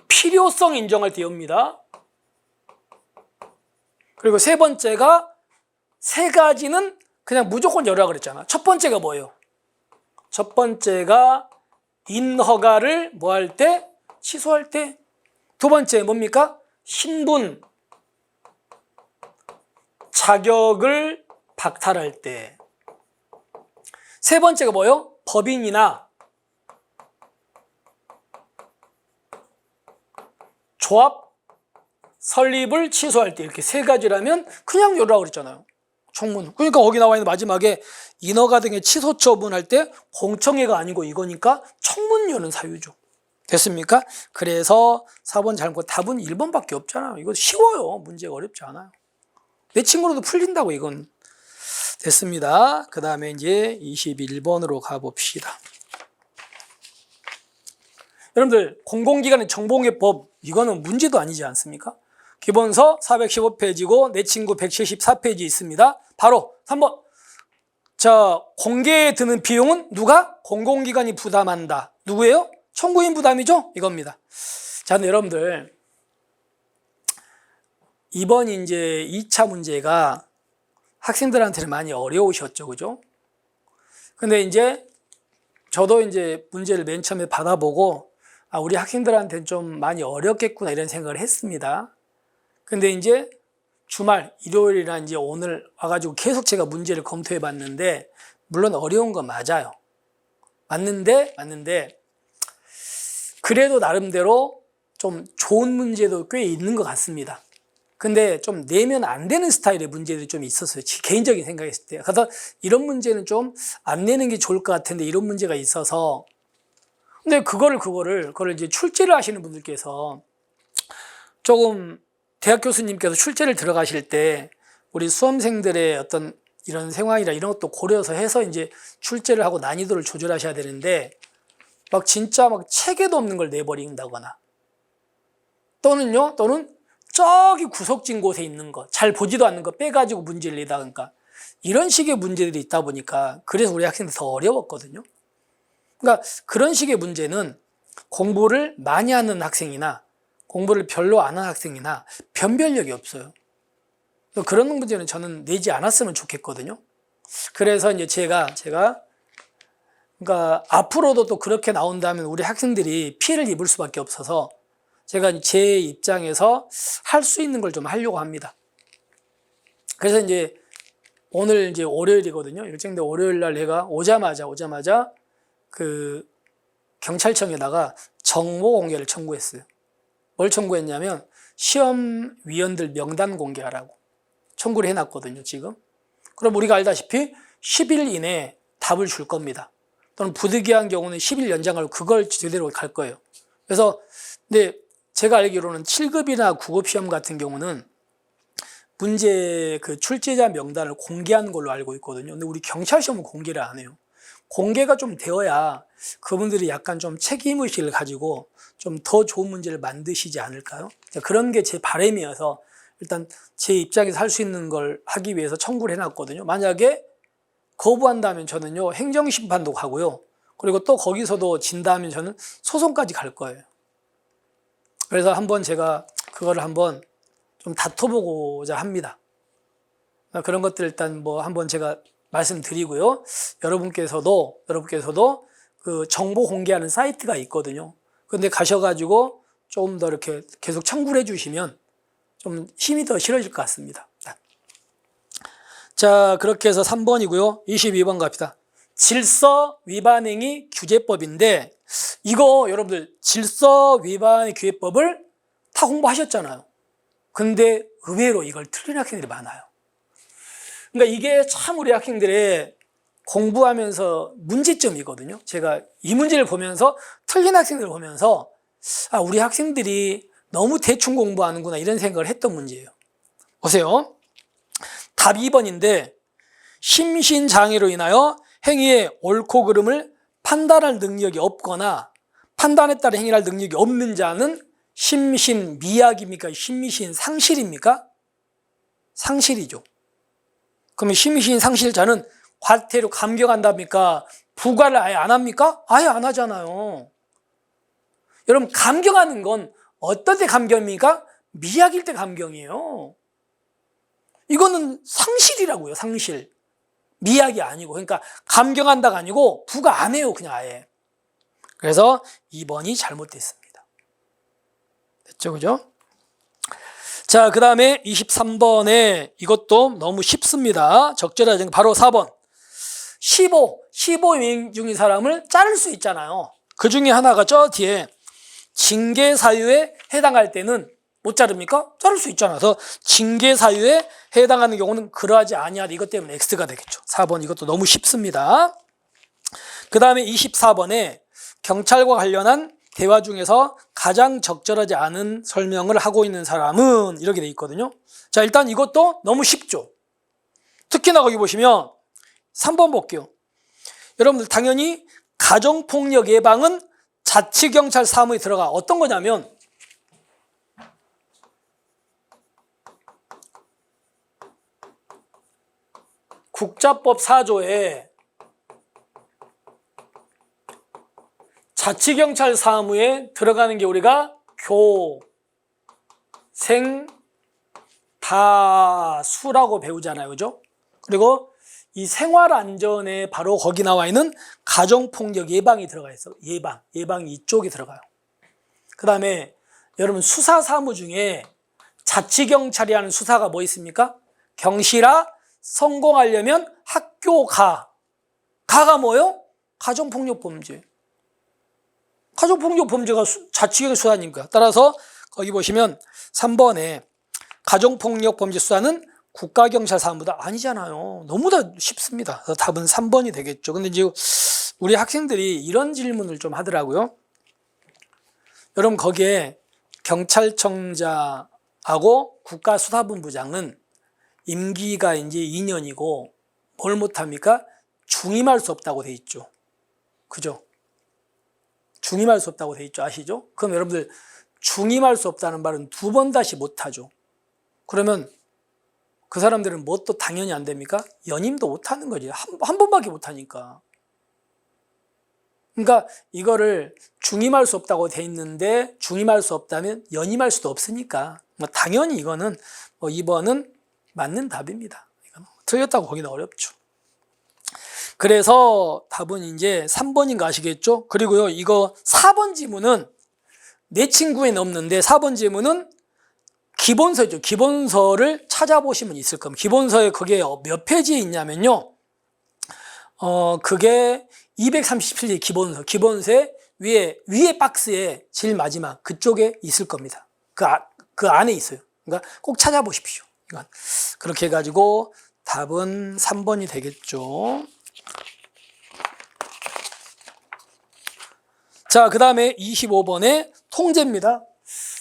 필요성 인정할 때 엽니다. 그리고 세 번째가 세 가지는 그냥 무조건 열으라 그랬잖아. 첫 번째가 뭐예요? 첫 번째가 인허가를 뭐 할 때? 취소할 때. 두 번째 뭡니까? 신분, 자격을 박탈할 때. 세 번째가 뭐예요? 법인이나 조합 설립을 취소할 때 이렇게 세 가지라면 그냥 열으라고 그랬잖아요. 청문. 그러니까 거기 나와 있는 마지막에 인허가 등의 취소 처분할 때 공청회가 아니고 이거니까 청문 여는 사유죠. 됐습니까? 그래서 4번 잘못, 답은 1번밖에 없잖아요. 이거 쉬워요. 문제가 어렵지 않아요. 내 친구로도 풀린다고 이건. 됐습니다. 그 다음에 이제 21번으로 가봅시다. 여러분들 공공기관의 정보공개법 이거는 문제도 아니지 않습니까? 기본서 415페이지고 내 친구 174페이지 있습니다. 바로 3번. 자, 공개에 드는 비용은 누가? 공공기관이 부담한다. 누구예요? 청구인 부담이죠? 이겁니다. 자, 근데 여러분들 이번 이제 2차 문제가 학생들한테는 많이 어려우셨죠, 그죠? 근데 이제 저도 이제 문제를 맨 처음에 받아보고 아, 우리 학생들한테는 좀 많이 어렵겠구나 이런 생각을 했습니다. 근데 이제 주말, 일요일이나 이제 오늘 와가지고 계속 제가 문제를 검토해 봤는데 물론 어려운 건 맞아요. 맞는데 그래도 나름대로 좀 좋은 문제도 꽤 있는 것 같습니다. 근데 좀 내면 안 되는 스타일의 문제들이 좀 있었어요. 개인적인 생각했을 때. 그래서 이런 문제는 좀 안 내는 게 좋을 것 같은데 이런 문제가 있어서 근데 그거를 이제 출제를 하시는 분들께서 조금 대학 교수님께서 출제를 들어가실 때 우리 수험생들의 어떤 이런 생활이나 이런 것도 고려해서 해서 이제 출제를 하고 난이도를 조절하셔야 되는데 막 진짜 막 책에도 없는 걸 내버린다거나 또는 저기 구석진 곳에 있는 거 잘 보지도 않는 거 빼가지고 문제를 내다가 이런 식의 문제들이 있다 보니까 그래서 우리 학생들 더 어려웠거든요. 그러니까 그런 식의 문제는 공부를 많이 하는 학생이나 공부를 별로 안 하는 학생이나 변별력이 없어요. 그런 문제는 저는 내지 않았으면 좋겠거든요. 그래서 이제 제가 그러니까 앞으로도 또 그렇게 나온다면 우리 학생들이 피해를 입을 수밖에 없어서 제가 제 입장에서 할 수 있는 걸 좀 하려고 합니다. 그래서 이제 오늘 이제 월요일이거든요. 일정대 월요일 날 내가 오자마자 그 경찰청에다가 정보 공개를 청구했어요. 뭘 청구했냐면 시험위원들 명단 공개하라고 청구를 해놨거든요, 지금. 그럼 우리가 알다시피 10일 이내에 답을 줄 겁니다. 또는 부득이한 경우는 10일 연장하고 그걸 제대로 갈 거예요. 그래서 근데 제가 알기로는 7급이나 9급 시험 같은 경우는 문제 그 출제자 명단을 공개하는 걸로 알고 있거든요. 근데 우리 경찰 시험은 공개를 안 해요. 공개가 좀 되어야 그분들이 약간 좀 책임의식을 가지고 좀 더 좋은 문제를 만드시지 않을까요? 그런 게 제 바람이어서 일단 제 입장에서 할 수 있는 걸 하기 위해서 청구를 해놨거든요. 만약에 거부한다면 저는요, 행정심판도 가고요. 그리고 또 거기서도 진다면 저는 소송까지 갈 거예요. 그래서 한번 제가 그거를 한번 좀 다퉈보고자 합니다. 그런 것들 일단 뭐 한번 제가 말씀드리고요. 여러분께서도 그 정보 공개하는 사이트가 있거든요. 근데 가셔가지고 좀 더 이렇게 계속 청구를 해주시면 좀 힘이 더 실어질 것 같습니다. 자, 그렇게 해서 3번이고요. 22번 갑시다. 질서 위반 행위 규제법인데, 이거 여러분들 질서 위반 규제법을 다 공부하셨잖아요. 근데 의외로 이걸 틀린 학생들이 많아요. 그러니까 이게 참 우리 학생들의 공부하면서 문제점이거든요. 제가 이 문제를 보면서 틀린 학생들을 보면서 아, 우리 학생들이 너무 대충 공부하는구나 이런 생각을 했던 문제예요. 보세요. 답 2번인데 심신장애로 인하여 행위의 옳고 그름을 판단할 능력이 없거나 판단에 따라 행위할 능력이 없는 자는 심신미약입니까? 심신상실입니까? 상실이죠. 그러면 심신상실자는 과태료 감경한답니까? 부과를 아예 안 합니까? 아예 안 하잖아요. 여러분, 감경하는 건 어떤 때 감경입니까? 미약일 때 감경이에요. 이거는 상실이라고요. 상실. 미약이 아니고. 그러니까 감경한다가 아니고 부과 안 해요. 그냥 아예. 그래서 2번이 잘못됐습니다. 됐죠? 그죠? 자, 그 다음에 23번에 이것도 너무 쉽습니다. 적절하지. 바로 4번. 15인 중인 사람을 자를 수 있잖아요. 그 중에 하나가 저 뒤에 징계 사유에 해당할 때는 못 자릅니까? 자를 수 있잖아요. 그래서 징계 사유에 해당하는 경우는 그러하지 아니하다. 이것 때문에 X가 되겠죠. 4번 이것도 너무 쉽습니다. 그 다음에 24번에 경찰과 관련한 대화 중에서 가장 적절하지 않은 설명을 하고 있는 사람은 이렇게 돼 있거든요. 자, 일단 이것도 너무 쉽죠. 특히나 거기 보시면 3번 볼게요. 여러분들 당연히 가정폭력 예방은 자치경찰 사무에 들어가. 어떤 거냐면 국자법 4조에 자치경찰 사무에 들어가는 게 우리가 교생다수라고 배우잖아요. 그죠? 그리고 이 생활안전에 바로 거기 나와 있는 가정폭력 예방이 들어가 있어. 예방이 이쪽에 들어가요. 그 다음에 여러분 수사사무 중에 자치경찰이 하는 수사가 뭐 있습니까? 경실아, 성공하려면 학교 가. 가가 뭐예요? 가정폭력 범죄. 가정폭력 범죄가 자치경찰 수사니까. 따라서 거기 보시면 3번에 가정폭력 범죄 수사는 국가경찰사무보다 아니잖아요. 너무나 쉽습니다. 그래서 답은 3번이 되겠죠. 근데 이제 우리 학생들이 이런 질문을 좀 하더라고요. 여러분 거기에 경찰청장하고 국가수사본부장은 임기가 이제 2년이고 뭘 못합니까? 중임할 수 없다고 돼 있죠. 그죠? 중임할 수 없다고 돼 있죠. 아시죠? 그럼 여러분들 중임할 수 없다는 말은 2번 다시 못하죠. 그러면 그 사람들은 뭐 또 당연히 안 됩니까? 연임도 못하는 거지. 한 번밖에 못하니까. 그러니까 이거를 중임할 수 없다고 돼 있는데 중임할 수 없다면 연임할 수도 없으니까 뭐 당연히 이거는 뭐 2번은 맞는 답입니다. 이건 틀렸다고 보기는 어렵죠. 그래서 답은 이제 3번인 거 아시겠죠? 그리고요, 이거 4번 지문은 내 친구에 없는데 4번 지문은 기본서죠. 기본서를 찾아보시면 있을 겁니다. 기본서에 그게 몇 페이지에 있냐면요. 그게 237페이지 기본서. 기본서에 위에 박스에 제일 마지막 그쪽에 있을 겁니다. 그 안에 있어요. 그러니까 꼭 찾아보십시오. 이건. 그렇게 해가지고 답은 3번이 되겠죠. 자, 그 다음에 25번에 통제입니다.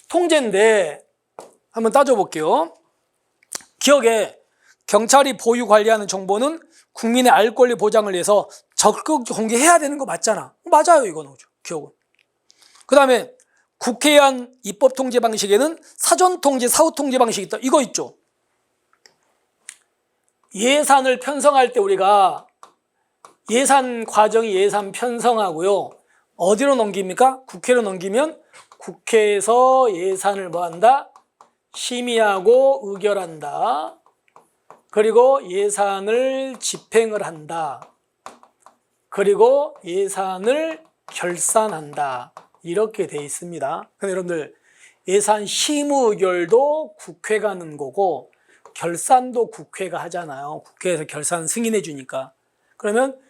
통제인데 한번 따져볼게요. 기억에 경찰이 보유 관리하는 정보는 국민의 알 권리 보장을 위해서 적극 공개해야 되는 거 맞잖아. 맞아요, 이거는. 기억은. 그 다음에 국회에 한 입법 통제 방식에는 사전 통제, 사후 통제 방식이 있다. 이거 있죠. 예산을 편성할 때 우리가 예산 과정이 예산 편성하고요. 어디로 넘깁니까? 국회로 넘기면 국회에서 예산을 뭐한다? 심의하고 의결한다. 그리고 예산을 집행을 한다. 그리고 예산을 결산한다. 이렇게 돼 있습니다. 근데 여러분들 예산 심의 의결도 국회가 하는 거고 결산도 국회가 하잖아요. 국회에서 결산 승인해 주니까. 그러면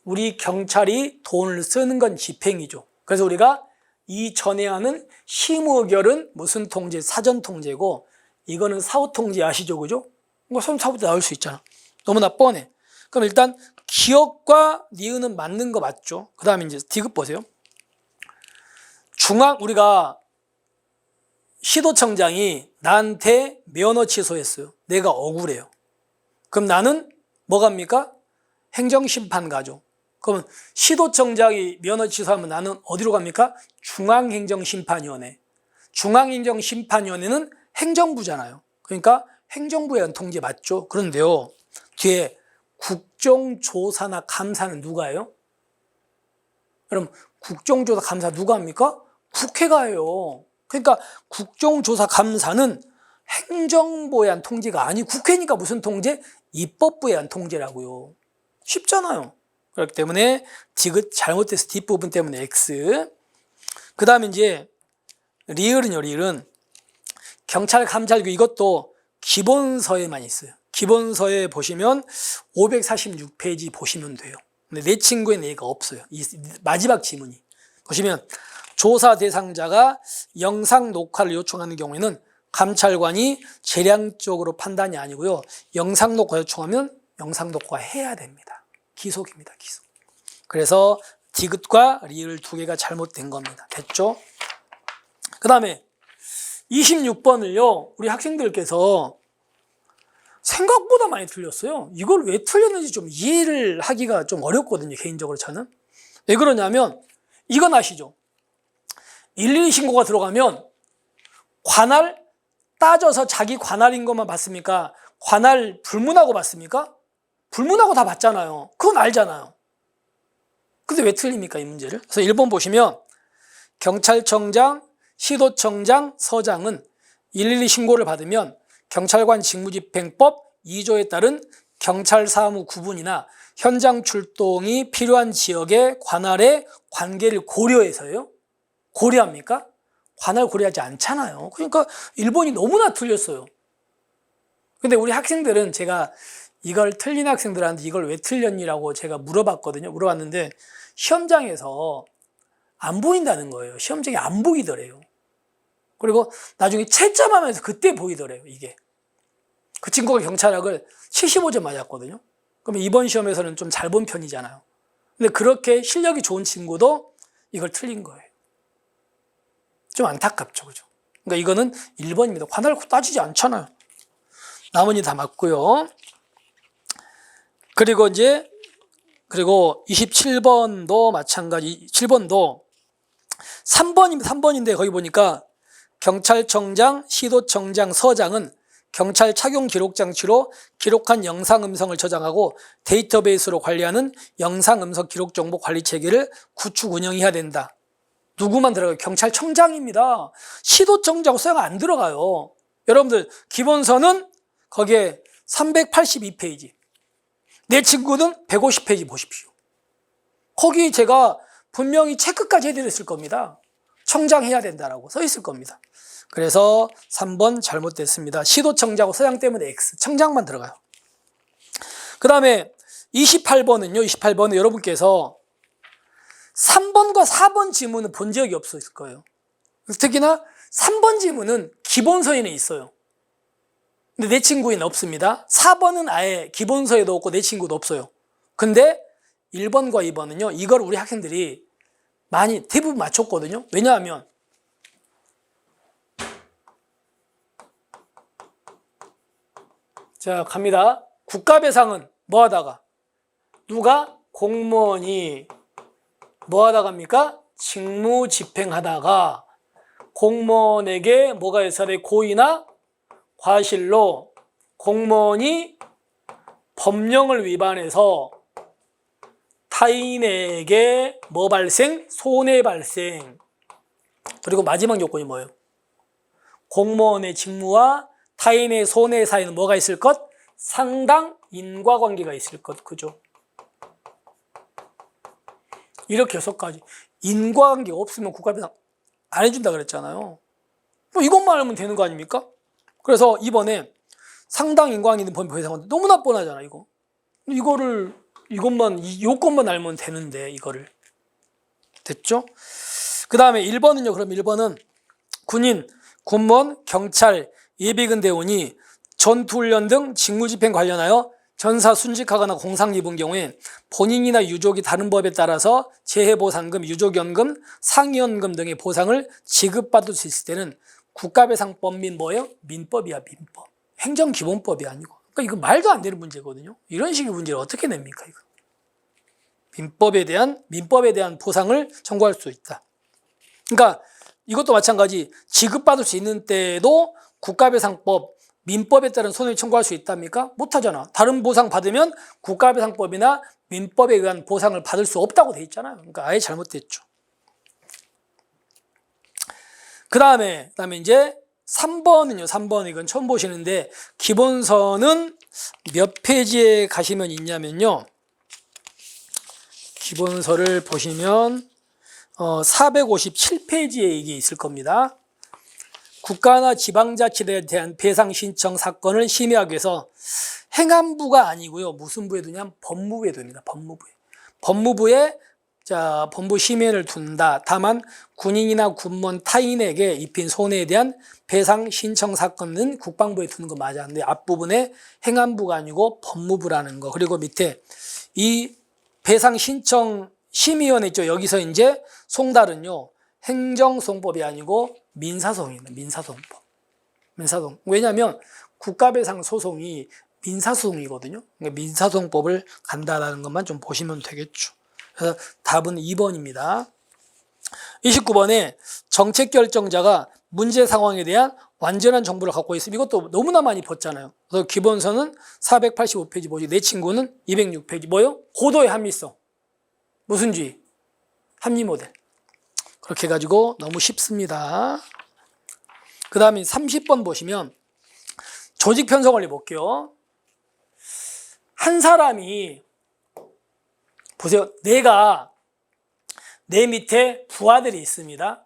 우리 경찰이 돈을 쓰는 건 집행이죠. 그래서 우리가 이전에 하는 심의 의결은 무슨 통제? 사전 통제고 이거는 사후 통제 아시죠? 그죠? 이거 사후부터 나올 수 있잖아. 너무나 뻔해. 그럼 일단 기억과 니은은 맞는 거 맞죠? 그 다음에 이제 디귿 보세요. 우리가 시도청장이 나한테 면허 취소했어요. 내가 억울해요. 그럼 나는 뭐 갑니까? 행정심판 가죠. 그러면 시도청장이 면허 취소하면 나는 어디로 갑니까? 중앙행정심판위원회. 중앙행정심판위원회는 행정부잖아요. 그러니까 행정부에 대한 통제 맞죠? 그런데요, 뒤에 국정조사나 감사는 누가 해요? 그럼 국정조사 감사 누가 합니까? 국회가 해요. 그러니까 국정조사 감사는 행정부에 대한 통제가 아니고 국회니까 무슨 통제? 입법부에 대한 통제라고요. 쉽잖아요. 그렇기 때문에 디귿 잘못돼서 뒷부분 때문에 X. 그 다음에 이제 리을은요. 리을은 경찰 감찰교 이것도 기본서에만 있어요. 기본서에 보시면 546페이지 보시면 돼요. 근데 내 친구의 얘가 없어요. 이 마지막 지문이. 보시면 조사 대상자가 영상 녹화를 요청하는 경우에는 감찰관이 재량적으로 판단이 아니고요. 영상 녹화 요청하면 영상 녹화 해야 됩니다. 기속입니다. 기속. 그래서 디귿과 리을 두 개가 잘못된 겁니다. 됐죠? 그 다음에 26번을요. 우리 학생들께서 생각보다 많이 틀렸어요. 이걸 왜 틀렸는지 좀 이해를 하기가 좀 어렵거든요. 개인적으로 저는. 왜 그러냐면 이건 아시죠? 112 신고가 들어가면 관할 따져서 자기 관할인 것만 받습니까? 관할 불문하고 받습니까? 불문하고 다 받잖아요. 그건 알잖아요. 근데 왜 틀립니까? 이 문제를. 그래서 1번 보시면 경찰청장, 시도청장, 서장은 112 신고를 받으면 경찰관 직무집행법 2조에 따른 경찰사무 구분이나 현장 출동이 필요한 지역의 관할의 관계를 고려해서요. 고려합니까? 관할 고려하지 않잖아요. 그러니까 1번이 너무나 틀렸어요. 근데 우리 학생들은 제가 이걸 틀린 학생들한테 이걸 왜 틀렸니라고 제가 물어봤거든요. 물어봤는데 시험장에서 안 보인다는 거예요. 시험장에 안 보이더래요. 그리고 나중에 채점하면서 그때 보이더래요. 이게. 그 친구가 경찰학을 75점 맞았거든요. 그러면 이번 시험에서는 좀 잘 본 편이잖아요. 근데 그렇게 실력이 좋은 친구도 이걸 틀린 거예요. 좀 안타깝죠. 그죠? 그러니까 이거는 1번입니다. 관할 따지지 않잖아요. 나머지 다 맞고요. 그리고 27번도 마찬가지. 7번도 3번인데 거기 보니까 경찰청장, 시도청장, 서장은 경찰 착용 기록 장치로 기록한 영상 음성을 저장하고 데이터베이스로 관리하는 영상 음성 기록 정보 관리 체계를 구축 운영해야 된다. 누구만 들어가요? 경찰청장입니다. 시도청장하고 서장 안 들어가요. 여러분들 기본서는 거기에 382페이지. 내 친구는 150페이지 보십시오. 거기 제가 분명히 체크까지 해드렸을 겁니다. 청장 해야 된다라고 써 있을 겁니다. 그래서 3번 잘못됐습니다. 시도청장하고 서장 때문에 X. 청장만 들어가요. 그 다음에 28번은요. 28번은 여러분께서 3번과 4번 지문은 본 적이 없었을 거예요. 특히나 3번 지문은 기본서에는 있어요. 근데 내 친구에는 없습니다. 4번은 아예 기본서에도 없고 내 친구도 없어요. 근데 1번과 2번은요. 이걸 우리 학생들이 많이 대부분 맞췄거든요. 왜냐하면 자 갑니다. 국가배상은 뭐 하다가 누가? 공무원이 뭐 하다가 합니까? 직무 집행하다가 공무원에게 뭐가 있어야 고의나 과실로 공무원이 법령을 위반해서 타인에게 뭐 발생? 손해 발생. 그리고 마지막 요건이 뭐예요? 공무원의 직무와 타인의 손해 사이는 뭐가 있을 것? 상당 인과관계가 있을 것. 그죠? 이렇게 6가지. 인과관계가 없으면 국가배상 안 해준다 그랬잖아요. 뭐 이것만 알면 되는 거 아닙니까? 그래서 이번에 상당 인과관계 있는 범위 배상은 너무나 뻔하잖아, 이거. 이 요건만 알면 되는데, 이거를. 됐죠? 그 다음에 1번은요, 그럼 1번은 군인, 군무원, 경찰, 예비군 대원이 전투훈련 등 직무집행 관련하여 전사 순직하거나 공상 입은 경우에 본인이나 유족이 다른 법에 따라서 재해보상금, 유족연금, 상여연금 등의 보상을 지급받을 수 있을 때는 국가배상법 및 뭐예요? 민법이야, 민법. 행정기본법이 아니고. 그러니까 이거 말도 안 되는 문제거든요. 이런 식의 문제를 어떻게 냅니까, 이거? 민법에 대한 보상을 청구할 수 있다. 그러니까 이것도 마찬가지. 지급받을 수 있는 때에도 국가배상법, 민법에 따른 손해를 청구할 수 있답니까? 못하잖아. 다른 보상 받으면 국가배상법이나 민법에 의한 보상을 받을 수 없다고 돼 있잖아요. 그러니까 아예 잘못됐죠. 그 다음에 이제 3번은요. 3번 이건 처음 보시는데 기본서는 몇 페이지에 가시면 있냐면요. 기본서를 보시면 457페이지에 이게 있을 겁니다. 국가나 지방자치에 대한 배상 신청 사건을 심의하기 위해서 행안부가 아니고요. 무슨 부에 두냐면 법무부에 둡니다. 법무부에 법무 심의를 둔다. 다만 군인이나 군무원 타인에게 입힌 손해에 대한 배상 신청 사건은 국방부에 두는 거 맞아. 근데 앞부분에 행안부가 아니고 법무부라는 거. 그리고 밑에 이 배상 신청 심의위원회 있죠. 여기서 이제 송달은요. 행정소송법이 아니고 민사소송입니다. 민사소송. 왜냐하면 국가배상 소송이 민사소송이거든요. 그러니까 민사소송법을 간다라는 것만 좀 보시면 되겠죠. 그래서 답은 2번입니다. 29번에 정책 결정자가 문제 상황에 대한 완전한 정보를 갖고 있으면 이것도 너무나 많이 봤잖아요. 그래서 기본서는 485페이지 보지. 내 친구는 206페이지. 뭐요? 고도의 합리성. 무슨 주의? 합리 모델. 그렇게 해가지고 너무 쉽습니다. 그 다음에 30번 보시면 조직 편성 원리 볼게요. 한 사람이 보세요. 내 밑에 부하들이 있습니다.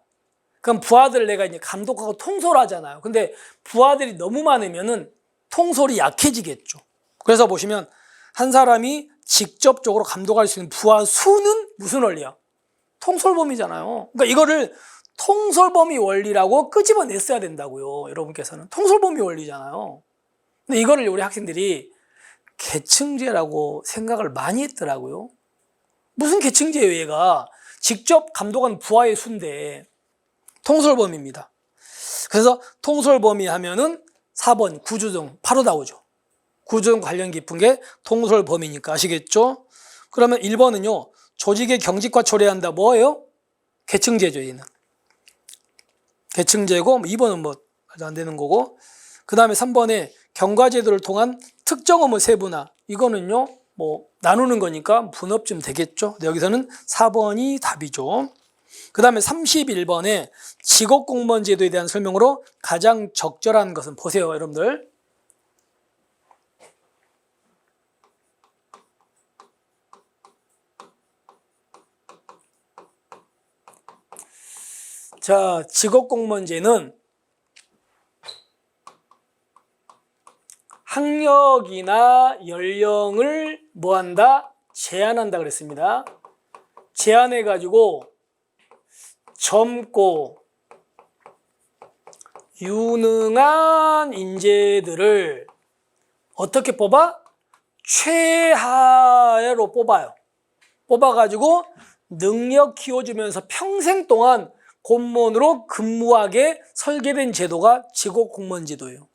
그럼 부하들을 내가 이제 감독하고 통솔 하잖아요. 근데 부하들이 너무 많으면은 통솔이 약해지겠죠. 그래서 보시면 한 사람이 직접적으로 감독할 수 있는 부하 수는 무슨 원리야? 통솔범위잖아요. 그러니까 이거를 통솔범위 원리라고 끄집어냈어야 된다고요. 여러분께서는 통솔범위 원리잖아요. 근데 이거를 우리 학생들이 계층제라고 생각을 많이 했더라고요. 무슨 계층제예요, 얘가? 직접 감독한 부하의 수인데 통솔범위입니다. 그래서 통솔범위 하면은 4번 구조정 바로 나오죠. 구조정 관련 깊은 게 통솔범위니까 아시겠죠? 그러면 1번은요. 조직의 경직화 초래한다. 뭐예요? 계층제죠, 얘는. 계층제고 2번은 뭐 말도 안 되는 거고. 그 다음에 3번에 경과제도를 통한 특정 업무 세분화. 이거는요. 뭐 나누는 거니까 분업쯤 되겠죠. 여기서는 4번이 답이죠. 그 다음에 31번에 직업공무원 제도에 대한 설명으로 가장 적절한 것은 보세요, 여러분들. 자, 직업공무원제는 학력이나 연령을 뭐한다? 제한한다 그랬습니다. 제한해가지고 젊고 유능한 인재들을 어떻게 뽑아? 최하로 뽑아요. 뽑아가지고 능력 키워주면서 평생 동안 공무원으로 근무하게 설계된 제도가 직업공무원 제도예요.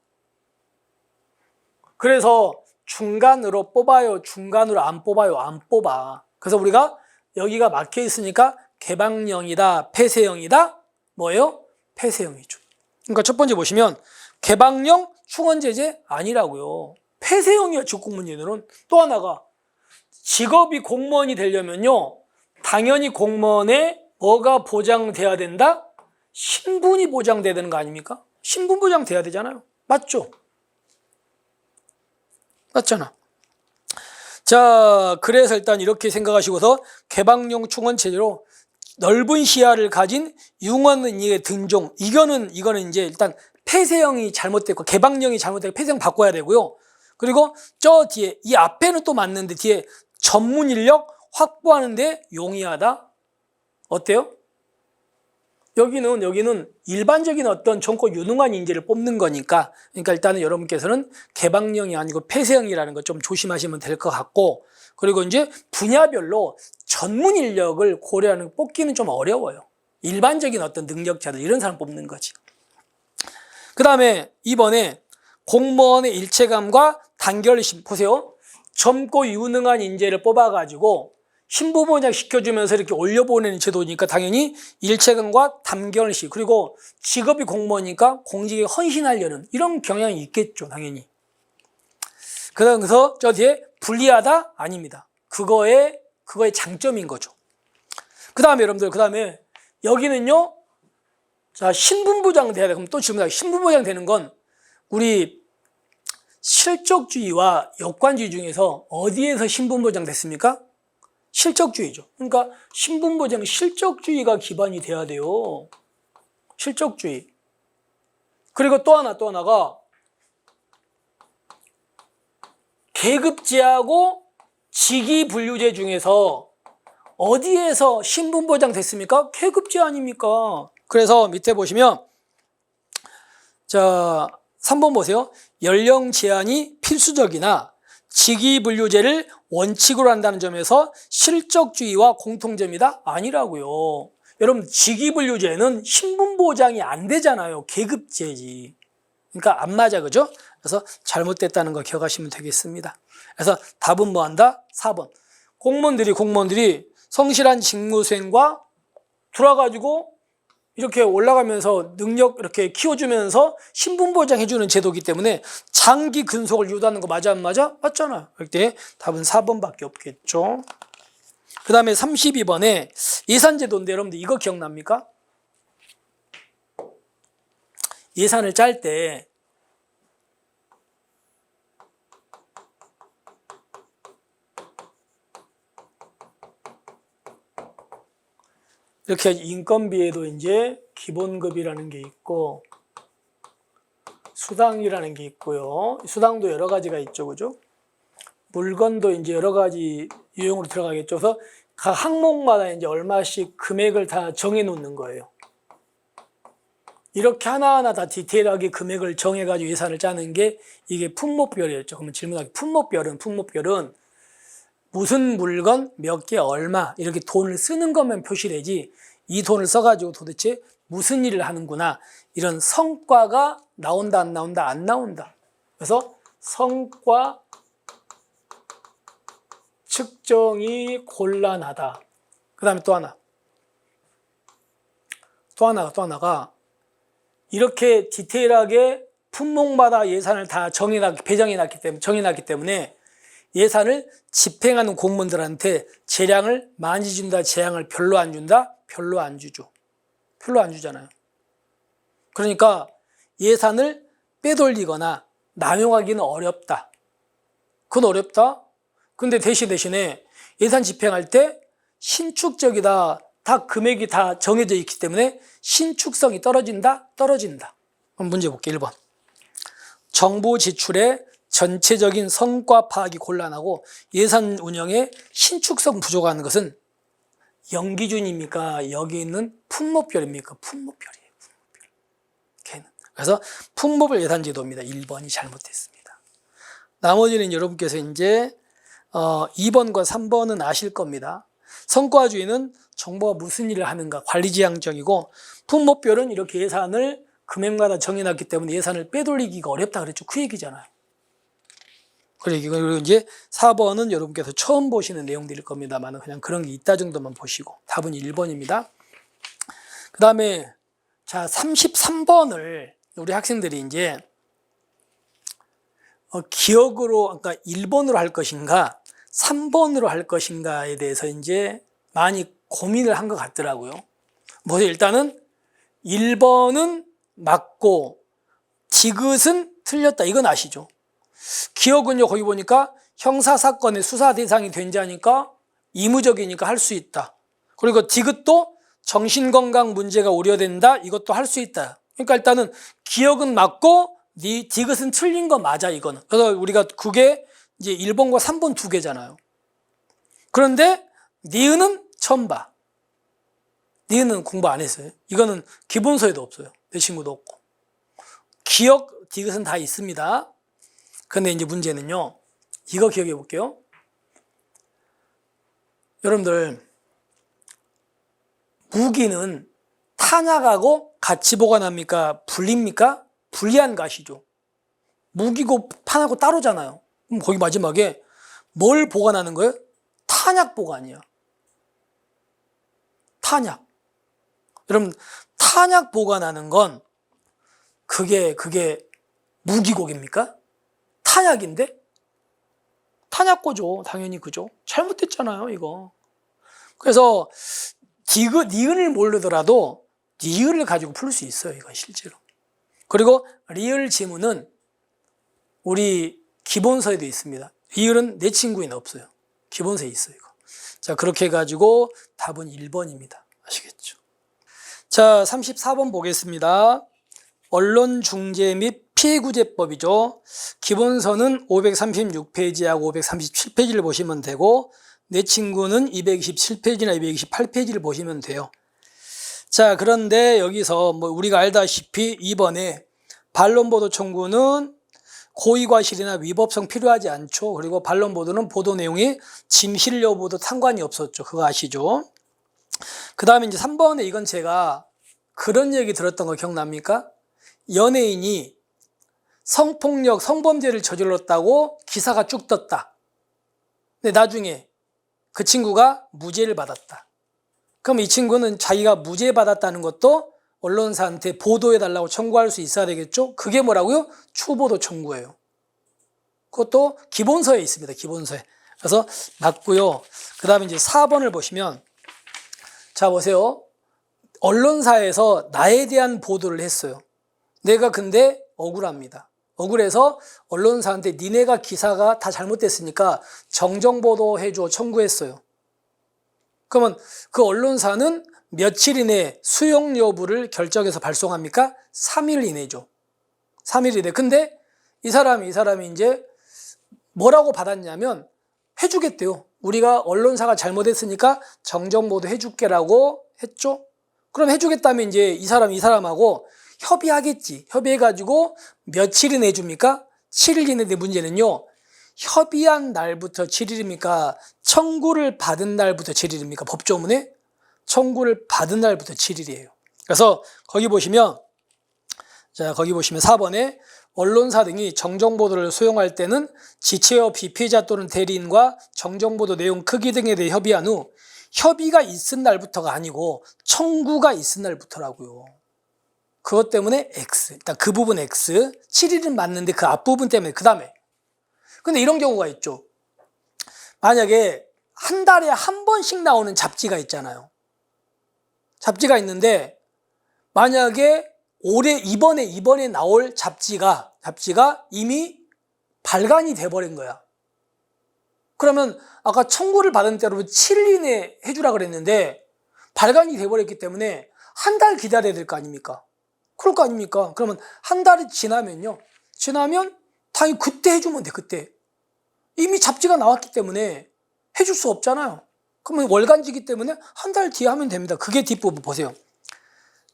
그래서 중간으로 뽑아요? 중간으로 안 뽑아요? 안 뽑아. 그래서 우리가 여기가 막혀 있으니까 개방형이다, 폐쇄형이다? 뭐예요? 폐쇄형이죠. 그러니까 첫 번째 보시면 개방형 충원제재 아니라고요. 폐쇄형이야, 직업공무원 제도는. 또 하나가 직업이 공무원이 되려면요, 당연히 공무원에 뭐가 보장돼야 된다? 신분이 보장돼야 되는 거 아닙니까? 신분 보장돼야 되잖아요. 맞죠? 맞잖아. 자, 그래서 일단 이렇게 생각하시고서 개방용 충원 체제로 넓은 시야를 가진 융원의 등종, 이거는 이제 일단 폐쇄형이 잘못됐고 개방형이 잘못됐고 폐쇄형 바꿔야 되고요. 그리고 저 뒤에 이 앞에는 또 맞는데 뒤에 전문 인력 확보하는 데 용이하다. 어때요? 여기는 일반적인 어떤 정권 유능한 인재를 뽑는 거니까, 그러니까 일단은 여러분께서는 개방형이 아니고 폐쇄형이라는 거 좀 조심하시면 될 것 같고, 그리고 이제 분야별로 전문 인력을 고려하는 뽑기는 좀 어려워요. 일반적인 어떤 능력자들 이런 사람 뽑는 거지. 그 다음에 이번에 공무원의 일체감과 단결심 보세요. 젊고 유능한 인재를 뽑아가지고 신분 보장 시켜주면서 이렇게 올려보내는 제도니까 당연히 일체감과 단결심, 그리고 직업이 공무원이니까 공직에 헌신하려는 이런 경향이 있겠죠, 당연히. 그래서 저 뒤에 불리하다? 아닙니다. 그거의 장점인 거죠. 그 다음에 여러분들, 그 다음에 여기는요, 자, 신분 보장 돼야 돼. 그럼 또 질문하기. 신분 보장 되는 건 우리 실적주의와 역관주의 중에서 어디에서 신분 보장 됐습니까? 실적주의죠. 그러니까 신분 보장, 실적주의가 기반이 돼야 돼요. 실적주의. 그리고 또 하나가 계급제하고 직위분류제 중에서 어디에서 신분 보장 됐습니까? 계급제 아닙니까? 그래서 밑에 보시면 자, 3번 보세요. 연령 제한이 필수적이나 직위분류제를 원칙으로 한다는 점에서 실적주의와 공통점이다? 아니라고요. 여러분, 직위분류제는 신분 보장이 안 되잖아요. 계급제지. 그러니까 안 맞아, 그죠? 그래서 잘못됐다는 거 기억하시면 되겠습니다. 그래서 답은 뭐 한다? 4번. 공무원들이 성실한 직무 수행과 돌아가지고 이렇게 올라가면서 능력 이렇게 키워주면서 신분 보장해주는 제도이기 때문에 장기 근속을 유도하는 거 맞아 안 맞아? 맞잖아. 그럴 때 답은 4번밖에 없겠죠. 그 다음에 32번에 예산제도인데 여러분들 이거 기억납니까? 예산을 짤 때 이렇게 인건비에도 이제 기본급이라는 게 있고 수당이라는 게 있고요. 수당도 여러 가지가 있죠, 그죠? 물건도 이제 여러 가지 유형으로 들어가겠죠. 그래서 각 항목마다 이제 얼마씩 금액을 다 정해 놓는 거예요. 이렇게 하나하나 다 디테일하게 금액을 정해가지고 예산을 짜는 게 이게 품목별이었죠. 그러면 질문하기, 품목별은 무슨 물건 몇 개 얼마 이렇게 돈을 쓰는 것만 표시되지 이 돈을 써가지고 도대체 무슨 일을 하는구나 이런 성과가 나온다 안 나온다 안 나온다. 그래서 성과 측정이 곤란하다. 그 다음에 또 하나가 이렇게 디테일하게 품목마다 예산을 다 정해놨기 때문에 예산을 집행하는 공무원들한테 재량을 많이 준다, 재량을 별로 안 준다? 별로 안 주죠. 별로 안 주잖아요. 그러니까 예산을 빼돌리거나 남용하기는 어렵다. 그건 어렵다. 근데 대신에 예산 집행할 때 신축적이다. 다 금액이 다 정해져 있기 때문에 신축성이 떨어진다? 떨어진다. 그럼 문제 볼게요. 1번. 정부 지출의 전체적인 성과 파악이 곤란하고 예산 운영에 신축성 부족한 것은 연기준입니까? 여기 있는 품목별입니까? 품목별이에요. 걔는. 그래서 품목별 예산제도입니다. 1번이 잘못됐습니다. 나머지는 여러분께서 이제 2번과 3번은 아실 겁니다. 성과주의는 정부가 무슨 일을 하는가 관리지향적이고 품목별은 이렇게 예산을 금액마다 정해놨기 때문에 예산을 빼돌리기가 어렵다 그랬죠. 그 얘기잖아요. 그리고 이제 4번은 여러분께서 처음 보시는 내용들일 겁니다만 그냥 그런 게 있다 정도만 보시고 답은 1번입니다. 그 다음에 자 33번을 우리 학생들이 이제 기억으로 그러니까 1번으로 할 것인가 3번으로 할 것인가에 대해서 이제 많이 고민을 한 것 같더라고요. 뭐 일단은 1번은 맞고 디귿은 틀렸다. 이건 아시죠? 기억은요, 거기 보니까 형사사건의 수사 대상이 된 자니까 의무적이니까 할 수 있다. 그리고 디귿도 정신건강 문제가 우려된다. 이것도 할 수 있다. 그러니까 일단은 기억은 맞고 디귿은 틀린 거 맞아, 이거는. 그래서 우리가 그게 이제 1번과 3번 두 개잖아요. 그런데 니은은 처음 봐. 니은은 공부 안 했어요. 이거는 기본서에도 없어요. 내 친구도 없고. 기억, 디귿은 다 있습니다. 근데 이제 문제는요, 이거 기억해 볼게요. 여러분들, 무기는 탄약하고 같이 보관합니까? 분리입니까? 분리한 것이죠. 무기고 탄하고 따로잖아요. 그럼 거기 마지막에 뭘 보관하는 거예요? 탄약 보관이야. 탄약. 여러분, 탄약 보관하는 건 그게 무기고입니까? 탄약인데? 탄약고죠. 당연히 그죠. 잘못됐잖아요, 이거. 그래서 니은을 모르더라도 니을을 가지고 풀 수 있어요, 이건 실제로. 그리고 리을 지문은 우리 기본서에도 있습니다. 리을은 내 친구에는 없어요. 기본서에 있어요, 이거. 자, 그렇게 해가지고 답은 1번입니다. 아시겠죠? 자, 34번 보겠습니다. 언론중재 및 피해구제법이죠. 기본서는 536페이지하고 537페이지를 보시면 되고, 내 친구는 227페이지나 228페이지를 보시면 돼요. 자, 그런데 여기서 뭐 우리가 알다시피 2번에 반론보도 청구는 고의과실이나 위법성 필요하지 않죠. 그리고 반론보도는 보도 내용이 진실 여부도 상관이 없었죠. 그거 아시죠? 그 다음에 이제 3번에 이건 제가 그런 얘기 들었던 거 기억납니까? 연예인이 성폭력, 성범죄를 저질렀다고 기사가 쭉 떴다. 근데 나중에 그 친구가 무죄를 받았다. 그럼 이 친구는 자기가 무죄 받았다는 것도 언론사한테 보도해달라고 청구할 수 있어야 되겠죠? 그게 뭐라고요? 추보도 청구예요. 그것도 기본서에 있습니다. 기본서에. 그래서 맞고요. 그 다음에 이제 4번을 보시면, 자 보세요. 언론사에서 나에 대한 보도를 했어요. 내가 근데 억울합니다. 억울해서 언론사한테 니네가 기사가 다 잘못됐으니까 정정보도 해줘 청구했어요. 그러면 그 언론사는 며칠 이내 수용 여부를 결정해서 발송합니까? 3일 이내죠. 3일 이내. 근데 이 사람이 이제 뭐라고 받았냐면 해주겠대요. 우리가 언론사가 잘못했으니까 정정보도 해줄게라고 했죠. 그럼 해주겠다면 이제 이 사람하고 협의하겠지. 협의해가지고 며칠 이내 해줍니까? 7일 이내인데 문제는요. 협의한 날부터 7일입니까? 청구를 받은 날부터 7일입니까? 법조문에 청구를 받은 날부터 7일이에요. 그래서 거기 보시면 4번에 언론사 등이 정정보도를 수용할 때는 지체업 비피해자 또는 대리인과 정정보도 내용 크기 등에 대해 협의한 후 협의가 있은 날부터가 아니고 청구가 있은 날부터라고요. 그것 때문에 X. 일단 그 부분 X. 7일은 맞는데 그 앞부분 때문에 그 다음에. 근데 이런 경우가 있죠. 만약에 한 달에 한 번씩 나오는 잡지가 있잖아요. 잡지가 있는데 만약에 이번에 나올 잡지가 이미 발간이 돼버린 거야. 그러면 아까 청구를 받은 대로 7일 이내에 해주라 그랬는데 발간이 돼버렸기 때문에 한 달 기다려야 될 거 아닙니까? 그럴 거 아닙니까? 그러면 한 달이 지나면 당연히 그때 해주면 돼. 그때 이미 잡지가 나왔기 때문에 해줄 수 없잖아요. 그러면 월간지기 때문에 한 달 뒤에 하면 됩니다. 그게 뒷부분 보세요.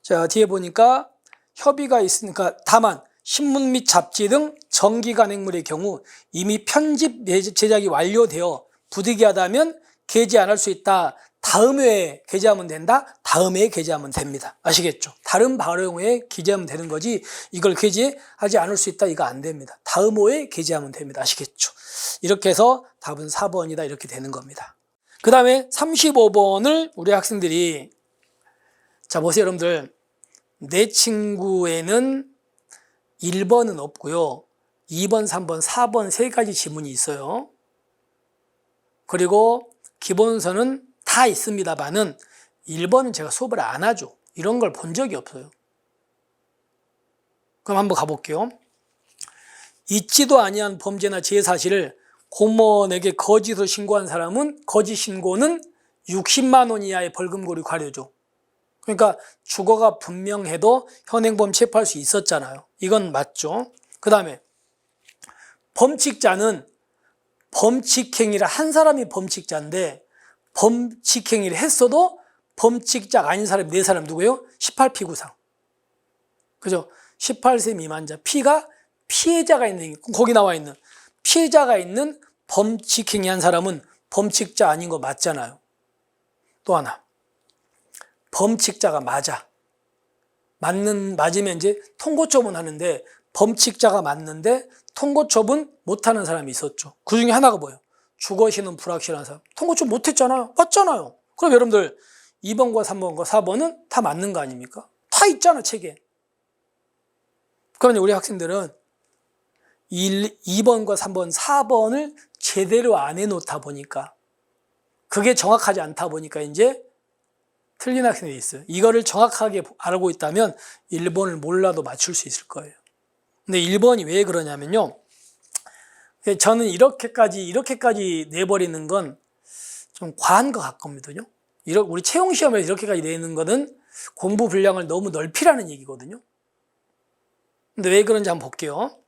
자, 뒤에 보니까 협의가 있으니까 다만 신문 및 잡지 등 정기간 행물의 경우 이미 편집 제작이 완료되어 부득이하다면 게재 안 할 수 있다. 다음 회에 게재하면 된다. 다음 회에 게재하면 됩니다. 아시겠죠? 다른 발행회에 게재하면 되는 거지 이걸 게재하지 않을 수 있다. 이거 안 됩니다. 다음 회에 게재하면 됩니다. 아시겠죠? 이렇게 해서 답은 4번이다. 이렇게 되는 겁니다. 그 다음에 35번을 우리 학생들이 자 보세요 여러분들. 내 친구에는 1번은 없고요. 2번, 3번, 4번 세 가지 지문이 있어요. 그리고 기본서는 다 있습니다만은 1번은 제가 수업을 안 하죠. 이런 걸 본 적이 없어요. 그럼 한번 가볼게요. 있지도 아니한 범죄나 제사실을 공무원에게 거짓으로 신고한 사람은 거짓 신고는 60만 원 이하의 벌금고리 과료죠. 그러니까 주거가 분명해도 현행범 체포할 수 있었잖아요. 이건 맞죠. 그 다음에 범칙자는 범칙행위를 한 사람이 범칙자인데 범칙행위를 했어도 범칙자가 아닌 사람이 4사람 누구예요? 18피구상. 그죠? 18세 미만자. P가 피해자가 있는, 거기 나와 있는 피해자가 있는 범칙행위 한 사람은 범칙자 아닌 거 맞잖아요. 또 하나. 범칙자가 맞으면 이제 통고처분 하는데 범칙자가 맞는데 통고처분 못하는 사람이 있었죠. 그 중에 하나가 뭐예요? 주거시는 불확실한 사람. 통고처분 못했잖아요. 맞잖아요. 그럼 여러분들 2번과 3번과 4번은 다 맞는 거 아닙니까? 다 있잖아, 책에. 그러면 우리 학생들은 2번과 3번, 4번을 제대로 안 해놓다 보니까 그게 정확하지 않다 보니까 이제 틀린 학생들이 있어요. 이거를 정확하게 알고 있다면 1번을 몰라도 맞출 수 있을 거예요. 근데 1번이 왜 그러냐면요. 저는 이렇게까지 내버리는 건 좀 과한 것 같거든요. 우리 채용시험에서 이렇게까지 내는 거는 공부 분량을 너무 넓히라는 얘기거든요. 근데 왜 그런지 한번 볼게요.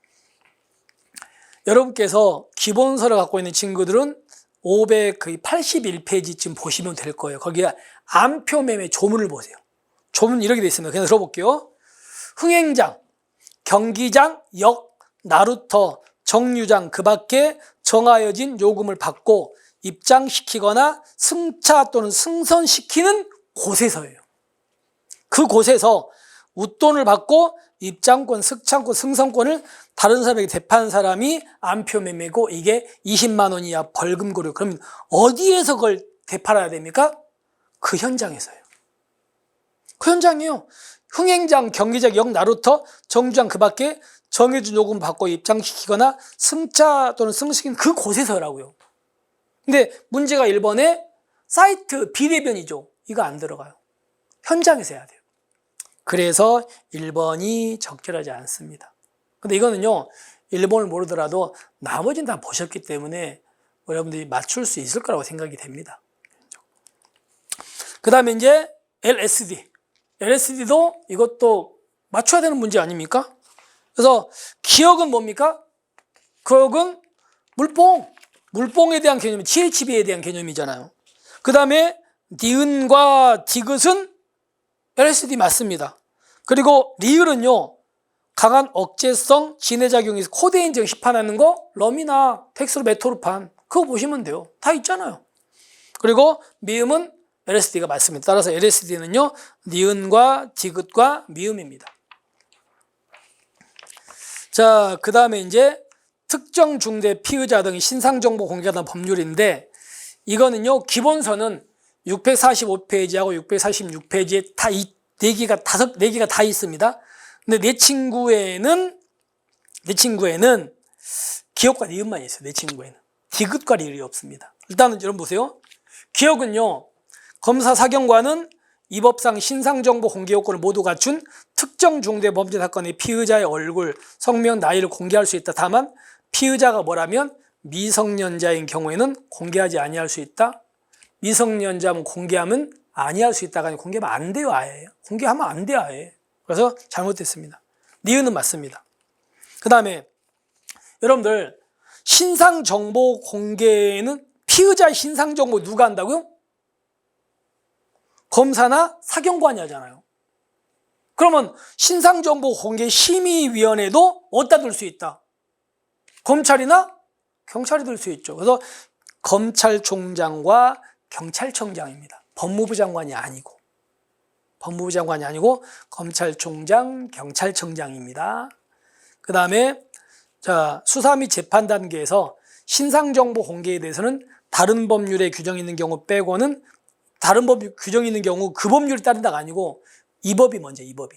여러분께서 기본서를 갖고 있는 친구들은 581페이지쯤 보시면 될 거예요. 거기에 암표매매 조문을 보세요. 조문 이렇게 돼 있습니다. 그냥 들어볼게요. 흥행장, 경기장, 역, 나루터, 정류장 그 밖에 정하여진 요금을 받고 입장시키거나 승차 또는 승선시키는 곳에서예요. 그 곳에서 웃돈을 받고 입장권, 승차권, 승선권을 다른 사람에게 대파한 사람이 암표 매매고 이게 20만 원 이하 벌금고려. 그러면 어디에서 그걸 되팔아야 됩니까? 그 현장에서요. 그 현장이요. 흥행장, 경기장, 역, 나루터, 정류장 그 밖에 정해준 요금 받고 입장시키거나 승차 또는 승시키는 그 곳에서라고요. 근데 문제가 1번에 사이트 비대변이죠. 이거 안 들어가요. 현장에서 해야 돼요. 그래서 1번이 적절하지 않습니다. 근데 이거는요, 1번을 모르더라도 나머지는 다 보셨기 때문에 여러분들이 맞출 수 있을 거라고 생각이 됩니다. 그 다음에 이제 LSD. LSD도 이것도 맞춰야 되는 문제 아닙니까? 그래서 기억은 뭡니까? 기억은 물뽕에 대한 개념이 THB에 대한 개념이잖아요. 그 다음에 니은과 디귿은 LSD 맞습니다. 그리고 리을은요, 강한 억제성 진해작용이 코데인 등 흡입하는 거 럼이나 덱스로메토르판 그거 보시면 돼요. 다 있잖아요. 그리고 미음은 LSD가 맞습니다. 따라서 LSD는요, 니은과 디귿과 미음입니다. 자, 그 다음에 이제 특정 중대 피의자 등의 신상정보 공개하는 법률인데 이거는요, 기본서는 645페이지하고 646페이지에 다 4개가 다 있습니다. 근데 내 친구에는 기억과 니은만 있어요. 내 친구에는. 디귿과 리을이 없습니다. 일단은 여러분 보세요. 기억은요, 검사 사경관은 이 법상 신상정보 공개 요건을 모두 갖춘 특정 중대 범죄 사건의 피의자의 얼굴, 성명, 나이를 공개할 수 있다. 다만 피의자가 뭐라면 미성년자인 경우에는 공개하지 아니할 수 있다. 미성년자면 공개하면 아니할 수 있다가 아니라 공개하면 안 돼요. 아예. 공개하면 안 돼요. 아예. 그래서 잘못됐습니다. 니은은 맞습니다. 그 다음에 여러분들 신상정보 공개는 피의자의 신상정보 누가 한다고요? 검사나 사경관이 하잖아요. 그러면 신상정보 공개 심의위원회도 어디다 둘 수 있다? 검찰이나 경찰이 둘 수 있죠. 그래서 검찰총장과 경찰청장입니다. 법무부 장관이 아니고 검찰총장, 경찰청장입니다. 그 다음에 수사 및 재판 단계에서 신상정보 공개에 대해서는 다른 법률에 규정이 있는 경우 빼고는 다른 법 규정이 있는 경우 그 법률에 따른다가 아니고 이 법이 먼저 이 법이.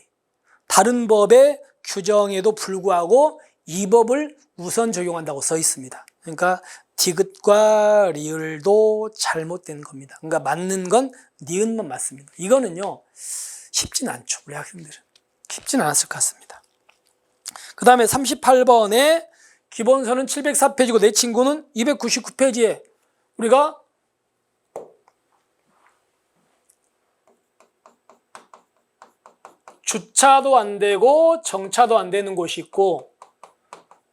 다른 법의 규정에도 불구하고 이 법을 우선 적용한다고 써 있습니다. 그러니까 디귿과 리을도 잘못된 겁니다. 그러니까 맞는 건 니은만 맞습니다. 이거는요 쉽진 않죠. 우리 학생들은 쉽진 않았을 것 같습니다. 그 다음에 38번에 기본서는 704페이지고 내 친구는 299페이지에 우리가 주차도 안 되고 정차도 안 되는 곳이 있고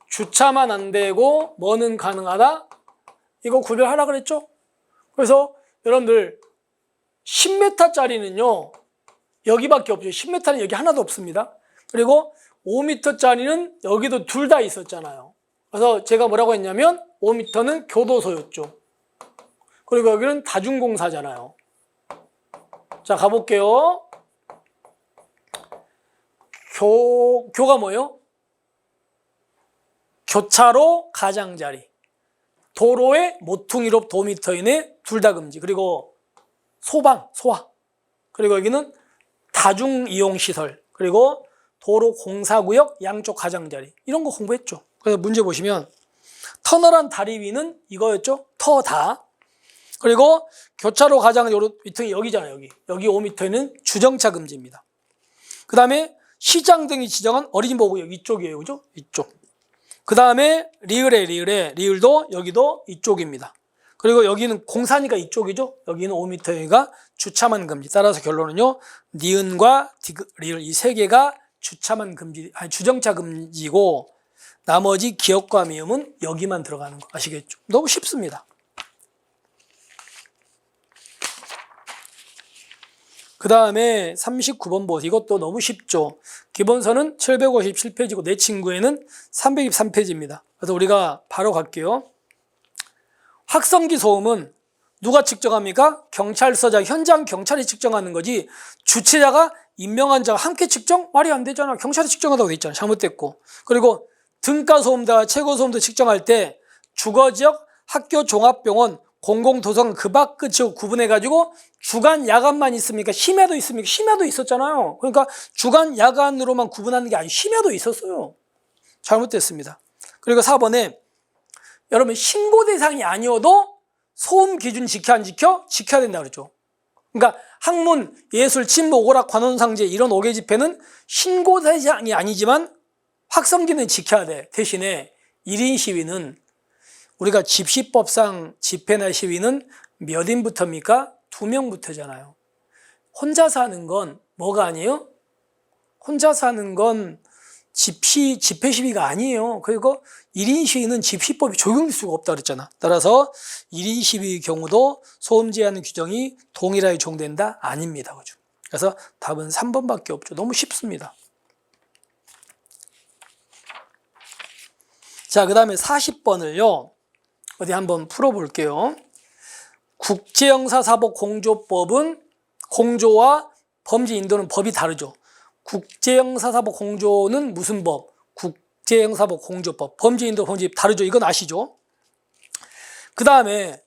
주차만 안 되고 뭐는 가능하다? 이거 구별하라 그랬죠? 그래서 여러분들 10m짜리는요 여기밖에 없죠. 10m는 여기 하나도 없습니다. 그리고 5m짜리는 여기도 둘 다 있었잖아요. 그래서 제가 뭐라고 했냐면 5m는 교도소였죠. 그리고 여기는 다중공사잖아요. 자, 가볼게요. 교가 뭐예요? 교차로 가장자리. 도로에 모퉁이로 도미터 이내 둘 다 금지. 그리고 소방, 소화. 그리고 여기는 다중이용시설. 그리고 도로 공사구역 양쪽 가장자리. 이런 거 공부했죠. 그래서 문제 보시면 터널한 다리 위는 이거였죠. 터다. 그리고 교차로 가장자리 밑에 여기잖아요. 여기 5m는 주정차 금지입니다. 그 다음에 시장 등이 지정한 어린이 보호구역 이쪽이에요. 그죠? 이쪽. 그 다음에 리을도 여기도 이쪽입니다. 그리고 여기는 공사니까 이쪽이죠. 여기는 5m가 주차만 금지. 따라서 결론은요. 니은과 리을 이 세 개가 주차만 금지, 아니 주정차 금지고 나머지 기역과 미음은 여기만 들어가는 거 아시겠죠? 너무 쉽습니다. 그 다음에 39번 보세요. 이것도 너무 쉽죠. 기본서는 757페이지고 내 친구에는 323페이지입니다. 그래서 우리가 바로 갈게요. 확성기 소음은 누가 측정합니까? 경찰서장, 현장 경찰이 측정하는 거지 주체자가 임명한 자가 함께 측정? 말이 안 되잖아. 경찰이 측정하다고 돼 있잖아. 잘못됐고. 그리고 등가소음대와 최고소음도 측정할 때 주거지역, 학교, 종합병원, 공공도서관 그 밖 끝이고 구분해가지고 주간, 야간만 있습니까? 심야도 있습니까? 심야도 있었잖아요. 그러니까 주간, 야간으로만 구분하는 게 아니고 심야도 있었어요. 잘못됐습니다. 그리고 4번에 여러분 신고 대상이 아니어도 소음 기준 지켜 안 지켜? 지켜야 된다 그랬죠. 그러니까 학문, 예술, 친목, 오락, 관혼상제 이런 5개 집회는 신고 대상이 아니지만 확성기는 지켜야 돼. 대신에 1인 시위는 우리가 집시법상 집회나 시위는 몇 인부터입니까? 2명부터잖아요. 혼자서 하는 건 뭐가 아니에요? 혼자서 하는 건 집회 시위가 아니에요. 그리고 1인 시위는 집시법이 적용될 수가 없다 그랬잖아. 따라서 1인 시위의 경우도 소음 제한 규정이 동일하게 적용된다? 아닙니다. 그죠? 그래서 답은 3번밖에 없죠. 너무 쉽습니다. 자, 그 다음에 40번을요. 어디 한번 풀어볼게요. 국제형사사법공조법은 공조와 범죄 인도는 법이 다르죠. 국제형사사법공조는 무슨 법? 국제형사사법공조법. 범죄 인도 범죄 다르죠. 이건 아시죠? 그 다음에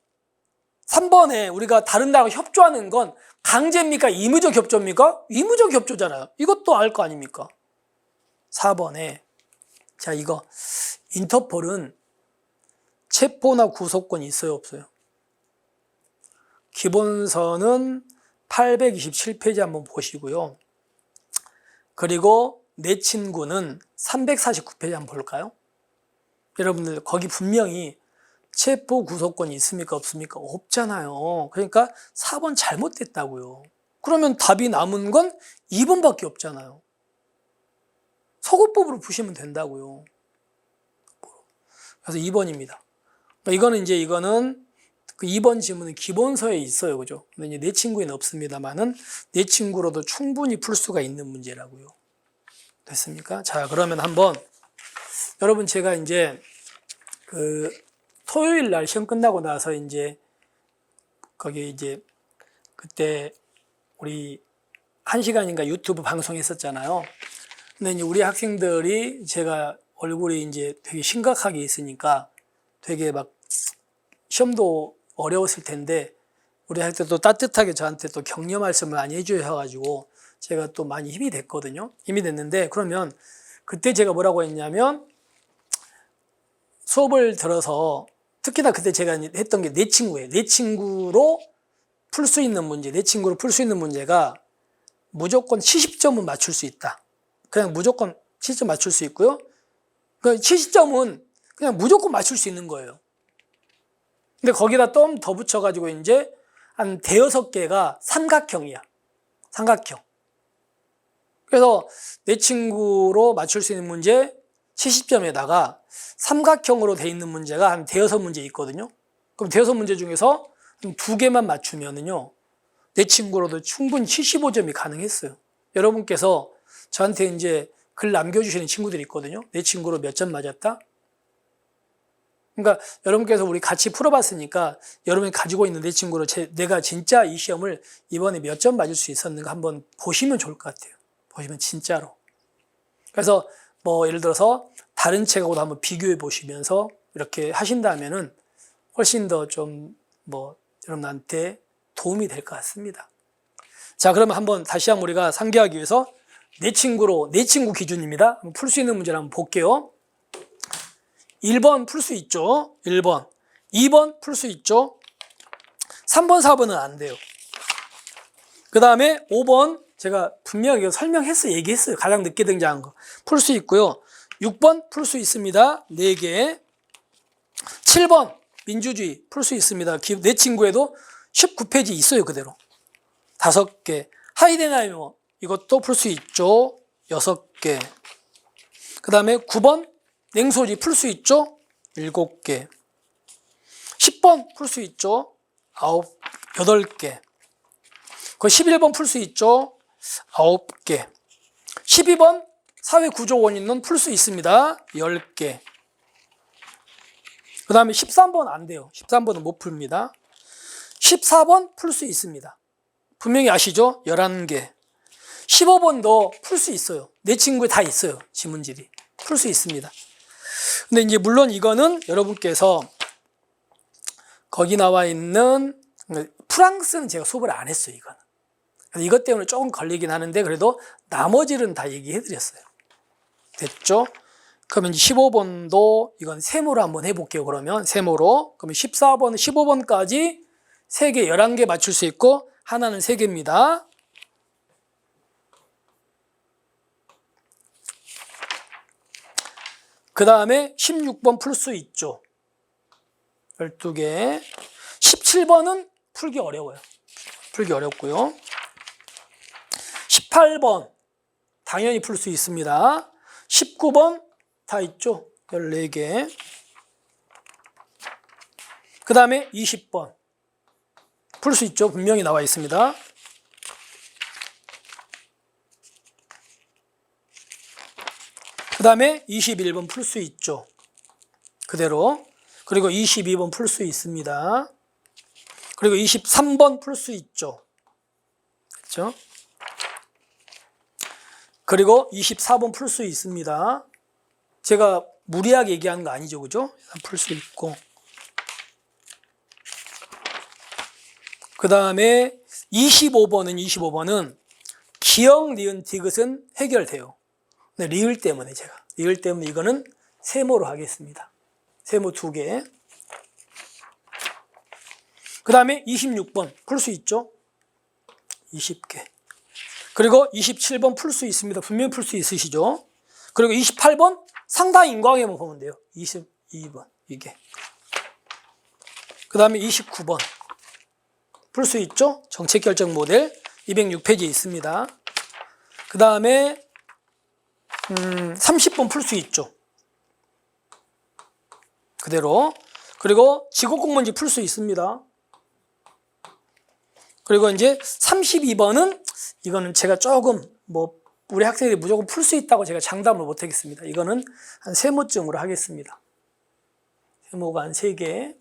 3번에 우리가 다른 나라가 협조하는 건 강제입니까? 의무적 협조입니까? 의무적 협조잖아요. 이것도 알 거 아닙니까? 4번에 자, 이거 인터폴은 체포나 구속권이 있어요, 없어요? 기본서는 827페이지 한번 보시고요. 그리고 내 친구는 349페이지 한번 볼까요? 여러분들 거기 분명히 체포 구속권이 있습니까, 없습니까? 없잖아요. 그러니까 4번 잘못됐다고요. 그러면 답이 남은 건 2번밖에 없잖아요. 서구법으로 푸시면 된다고요. 그래서 2번입니다. 이거는 그 2번 지문은 기본서에 있어요. 그죠? 근데 이제 내 친구에는 없습니다만은 내 친구로도 충분히 풀 수가 있는 문제라고요. 됐습니까? 자, 그러면 한번 여러분 제가 이제 그 토요일 날 시험 끝나고 나서 이제 거기 이제 그때 우리 1시간인가 유튜브 방송했었잖아요. 근데 이제 우리 학생들이 제가 얼굴이 이제 되게 심각하게 있으니까 되게 막 시험도 어려웠을 텐데 우리 학생들도 따뜻하게 저한테 또 격려 말씀을 많이 해주셔가지고 제가 또 많이 힘이 됐거든요. 힘이 됐는데 그러면 그때 제가 뭐라고 했냐면 수업을 들어서 특히나 그때 제가 했던 게 내 친구예요. 내 친구로 풀 수 있는 문제, 내 친구로 풀 수 있는 문제가 무조건 70점은 맞출 수 있다. 그냥 무조건 70점 맞출 수 있고요. 그 70점은 그냥 무조건 맞출 수 있는 거예요. 근데 거기다 또 더 붙여가지고 이제 한 대여섯 개가 삼각형이야. 삼각형. 그래서 내 친구로 맞출 수 있는 문제 70점에다가 삼각형으로 돼 있는 문제가 한 대여섯 문제 있거든요. 그럼 대여섯 문제 중에서 두 개만 맞추면은요, 내 친구로도 충분히 75점이 가능했어요. 여러분께서 저한테 이제 글 남겨주시는 친구들이 있거든요. 내 친구로 몇 점 맞았다? 그러니까 여러분께서 우리 같이 풀어봤으니까 여러분이 가지고 있는 내 친구로 내가 진짜 이 시험을 이번에 몇 점 맞을 수 있었는가 한번 보시면 좋을 것 같아요. 보시면 진짜로. 그래서 뭐 예를 들어서 다른 책하고도 한번 비교해 보시면서 이렇게 하신다면은 훨씬 더 좀 뭐 여러분한테 도움이 될 것 같습니다. 자, 그러면 한번 다시 한번 우리가 상기하기 위해서 내 친구로, 내 친구 기준입니다. 풀 수 있는 문제를 한번 볼게요. 1번 풀 수 있죠. 1번. 2번 풀 수 있죠. 3번, 4번은 안 돼요. 그 다음에 5번 제가 분명히 설명했어요. 얘기했어요. 가장 늦게 등장한 거. 풀 수 있고요. 6번 풀 수 있습니다. 4개. 7번 민주주의 풀 수 있습니다. 내 친구에도 19페이지 있어요. 그대로. 5개. 하이덴하이머 이것도 풀 수 있죠. 6개. 그 다음에 9번 냉소지 풀 수 있죠. 7개. 10번 풀 수 있죠. 8개. 그 11번 풀 수 있죠. 9개. 12번 사회구조 원인론 풀 수 있습니다. 10개. 그 다음에 13번 안 돼요. 13번은 못 풉니다. 14번 풀 수 있습니다. 분명히 아시죠? 11개. 15번도 풀 수 있어요. 내 친구에 다 있어요. 지문질이. 풀 수 있습니다. 근데 이제 물론 이거는 여러분께서 거기 나와 있는 프랑스는 제가 수업을 안 했어요. 이거는. 이것 때문에 조금 걸리긴 하는데 그래도 나머지는 다 얘기해 드렸어요. 됐죠? 그러면 15번도 이건 세모로 한번 해볼게요. 그러면 세모로. 그러면 14번, 15번까지 3개, 11개 맞출 수 있고 하나는 3개입니다. 그 다음에 16번 풀 수 있죠. 12개. 17번은 풀기 어려워요. 풀기 어렵고요. 18번 당연히 풀 수 있습니다. 19번 다 있죠. 14개. 그 다음에 20번 풀 수 있죠. 분명히 나와 있습니다. 그 다음에 21번 풀 수 있죠. 그대로. 그리고 22번 풀 수 있습니다. 그리고 23번 풀 수 있죠. 그렇죠? 그리고 24번 풀 수 있습니다. 제가 무리하게 얘기하는 거 아니죠. 그죠? 풀 수 있고. 그 다음에 25번은 기역, 니은, 디귿은 해결돼요. 근데 리을 때문에 리을 때문에 이거는 세모로 하겠습니다. 세모 2개. 그 다음에 26번 풀 수 있죠? 20개. 그리고 27번 풀 수 있습니다. 분명히 풀 수 있으시죠? 그리고 28번 상당 인과응해만 보면 돼요. 22번 이게. 그 다음에 29번 풀 수 있죠? 정책결정 모델 206페이지에 있습니다. 그 다음에 30번 풀 수 있죠. 그대로. 그리고 직업공무원지 풀 수 있습니다. 그리고 이제 32번은 이거는 제가 조금 우리 학생들이 무조건 풀 수 있다고 제가 장담을 못 하겠습니다. 이거는 한 세모증으로 하겠습니다. 세모가 한 3개.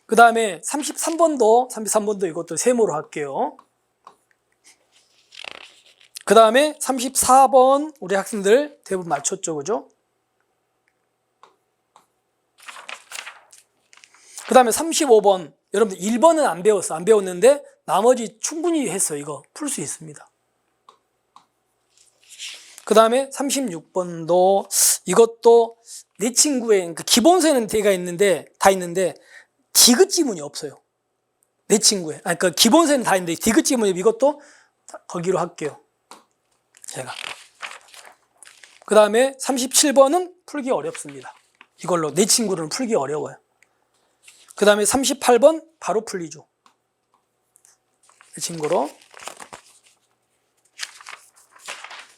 그 다음에 33번도 이것도 세모로 할게요. 그 다음에 34번 우리 학생들 대부분 맞췄죠. 그죠? 그 다음에 35번 여러분들 1번은 안 배웠는데 나머지 충분히 했어요. 이거 풀 수 있습니다. 그 다음에 36번도 이것도 내 친구의 그러니까 기본서에는 다 있는데 디귿 지문이 없어요. 내 친구의. 그러니까 기본서에는 다 있는데 디귿 지문이 이것도 거기로 할게요. 제가. 그 다음에 37번은 풀기 어렵습니다. 이걸로 내 친구는 풀기 어려워요. 그 다음에 38번 바로 풀리죠. 내 친구로.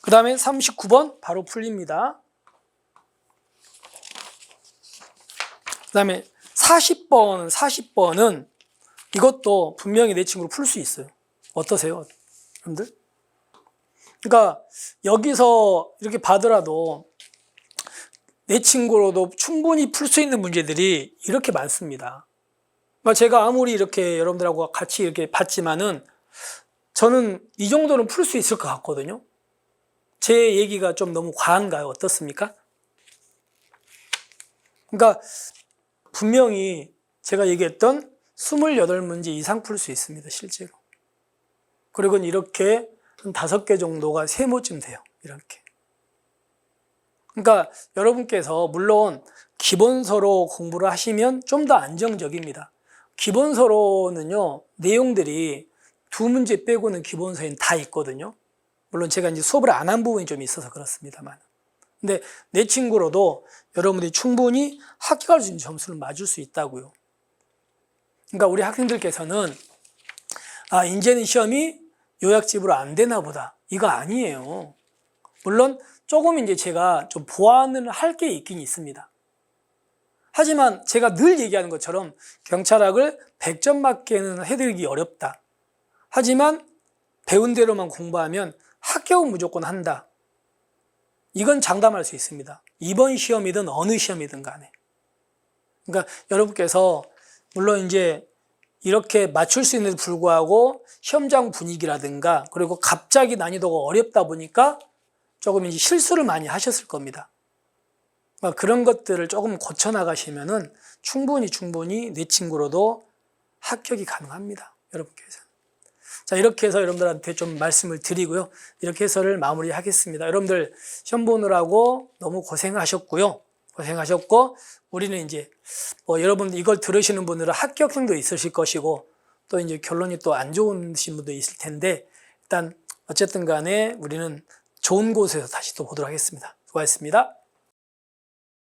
그 다음에 39번 바로 풀립니다. 그 다음에 40번은 이것도 분명히 내 친구로 풀 수 있어요. 어떠세요, 여러분들? 그러니까 여기서 이렇게 봐더라도 내 친구로도 충분히 풀 수 있는 문제들이 이렇게 많습니다. 그러니까 제가 아무리 이렇게 여러분들하고 같이 이렇게 봤지만은 저는 이 정도는 풀 수 있을 것 같거든요. 제 얘기가 좀 너무 과한가요? 어떻습니까? 그러니까 분명히 제가 얘기했던 28문제 이상 풀 수 있습니다, 실제로. 그리고 이렇게 한 5개 정도가 세모쯤 돼요, 이렇게. 그러니까 여러분께서 물론 기본서로 공부를 하시면 좀 더 안정적입니다. 기본서로는요, 내용들이 2문제 빼고는 기본서에는 다 있거든요. 물론 제가 이제 수업을 안 한 부분이 좀 있어서 그렇습니다만. 근데 내 친구로도 여러분들이 충분히 합격할 수 있는 점수를 맞을 수 있다고요. 그러니까 우리 학생들께서는 이제는 시험이 요약집으로 안 되나 보다. 이거 아니에요. 물론 조금 이제 제가 좀 보완을 할 게 있긴 있습니다. 하지만 제가 늘 얘기하는 것처럼 경찰학을 100점 맞게는 해드리기 어렵다. 하지만 배운 대로만 공부하면 합격은 무조건 한다. 이건 장담할 수 있습니다. 이번 시험이든 어느 시험이든 간에. 그러니까 여러분께서 물론 이제 이렇게 맞출 수 있는데도 불구하고 시험장 분위기라든가 그리고 갑자기 난이도가 어렵다 보니까 조금 이제 실수를 많이 하셨을 겁니다. 그러니까 그런 것들을 조금 고쳐나가시면은 충분히 내 친구로도 합격이 가능합니다. 여러분께서. 자, 이렇게 해서 여러분들한테 좀 말씀을 드리고요. 이렇게 해서를 마무리하겠습니다. 여러분들 시험 보느라고 너무 고생하셨고요. 고생하셨고, 우리는 이제 여러분들 이걸 들으시는 분들은 합격생도 있으실 것이고, 또 이제 결론이 또 안 좋으신 분도 있을 텐데, 일단 어쨌든 간에 우리는 좋은 곳에서 다시 또 보도록 하겠습니다. 수고하셨습니다.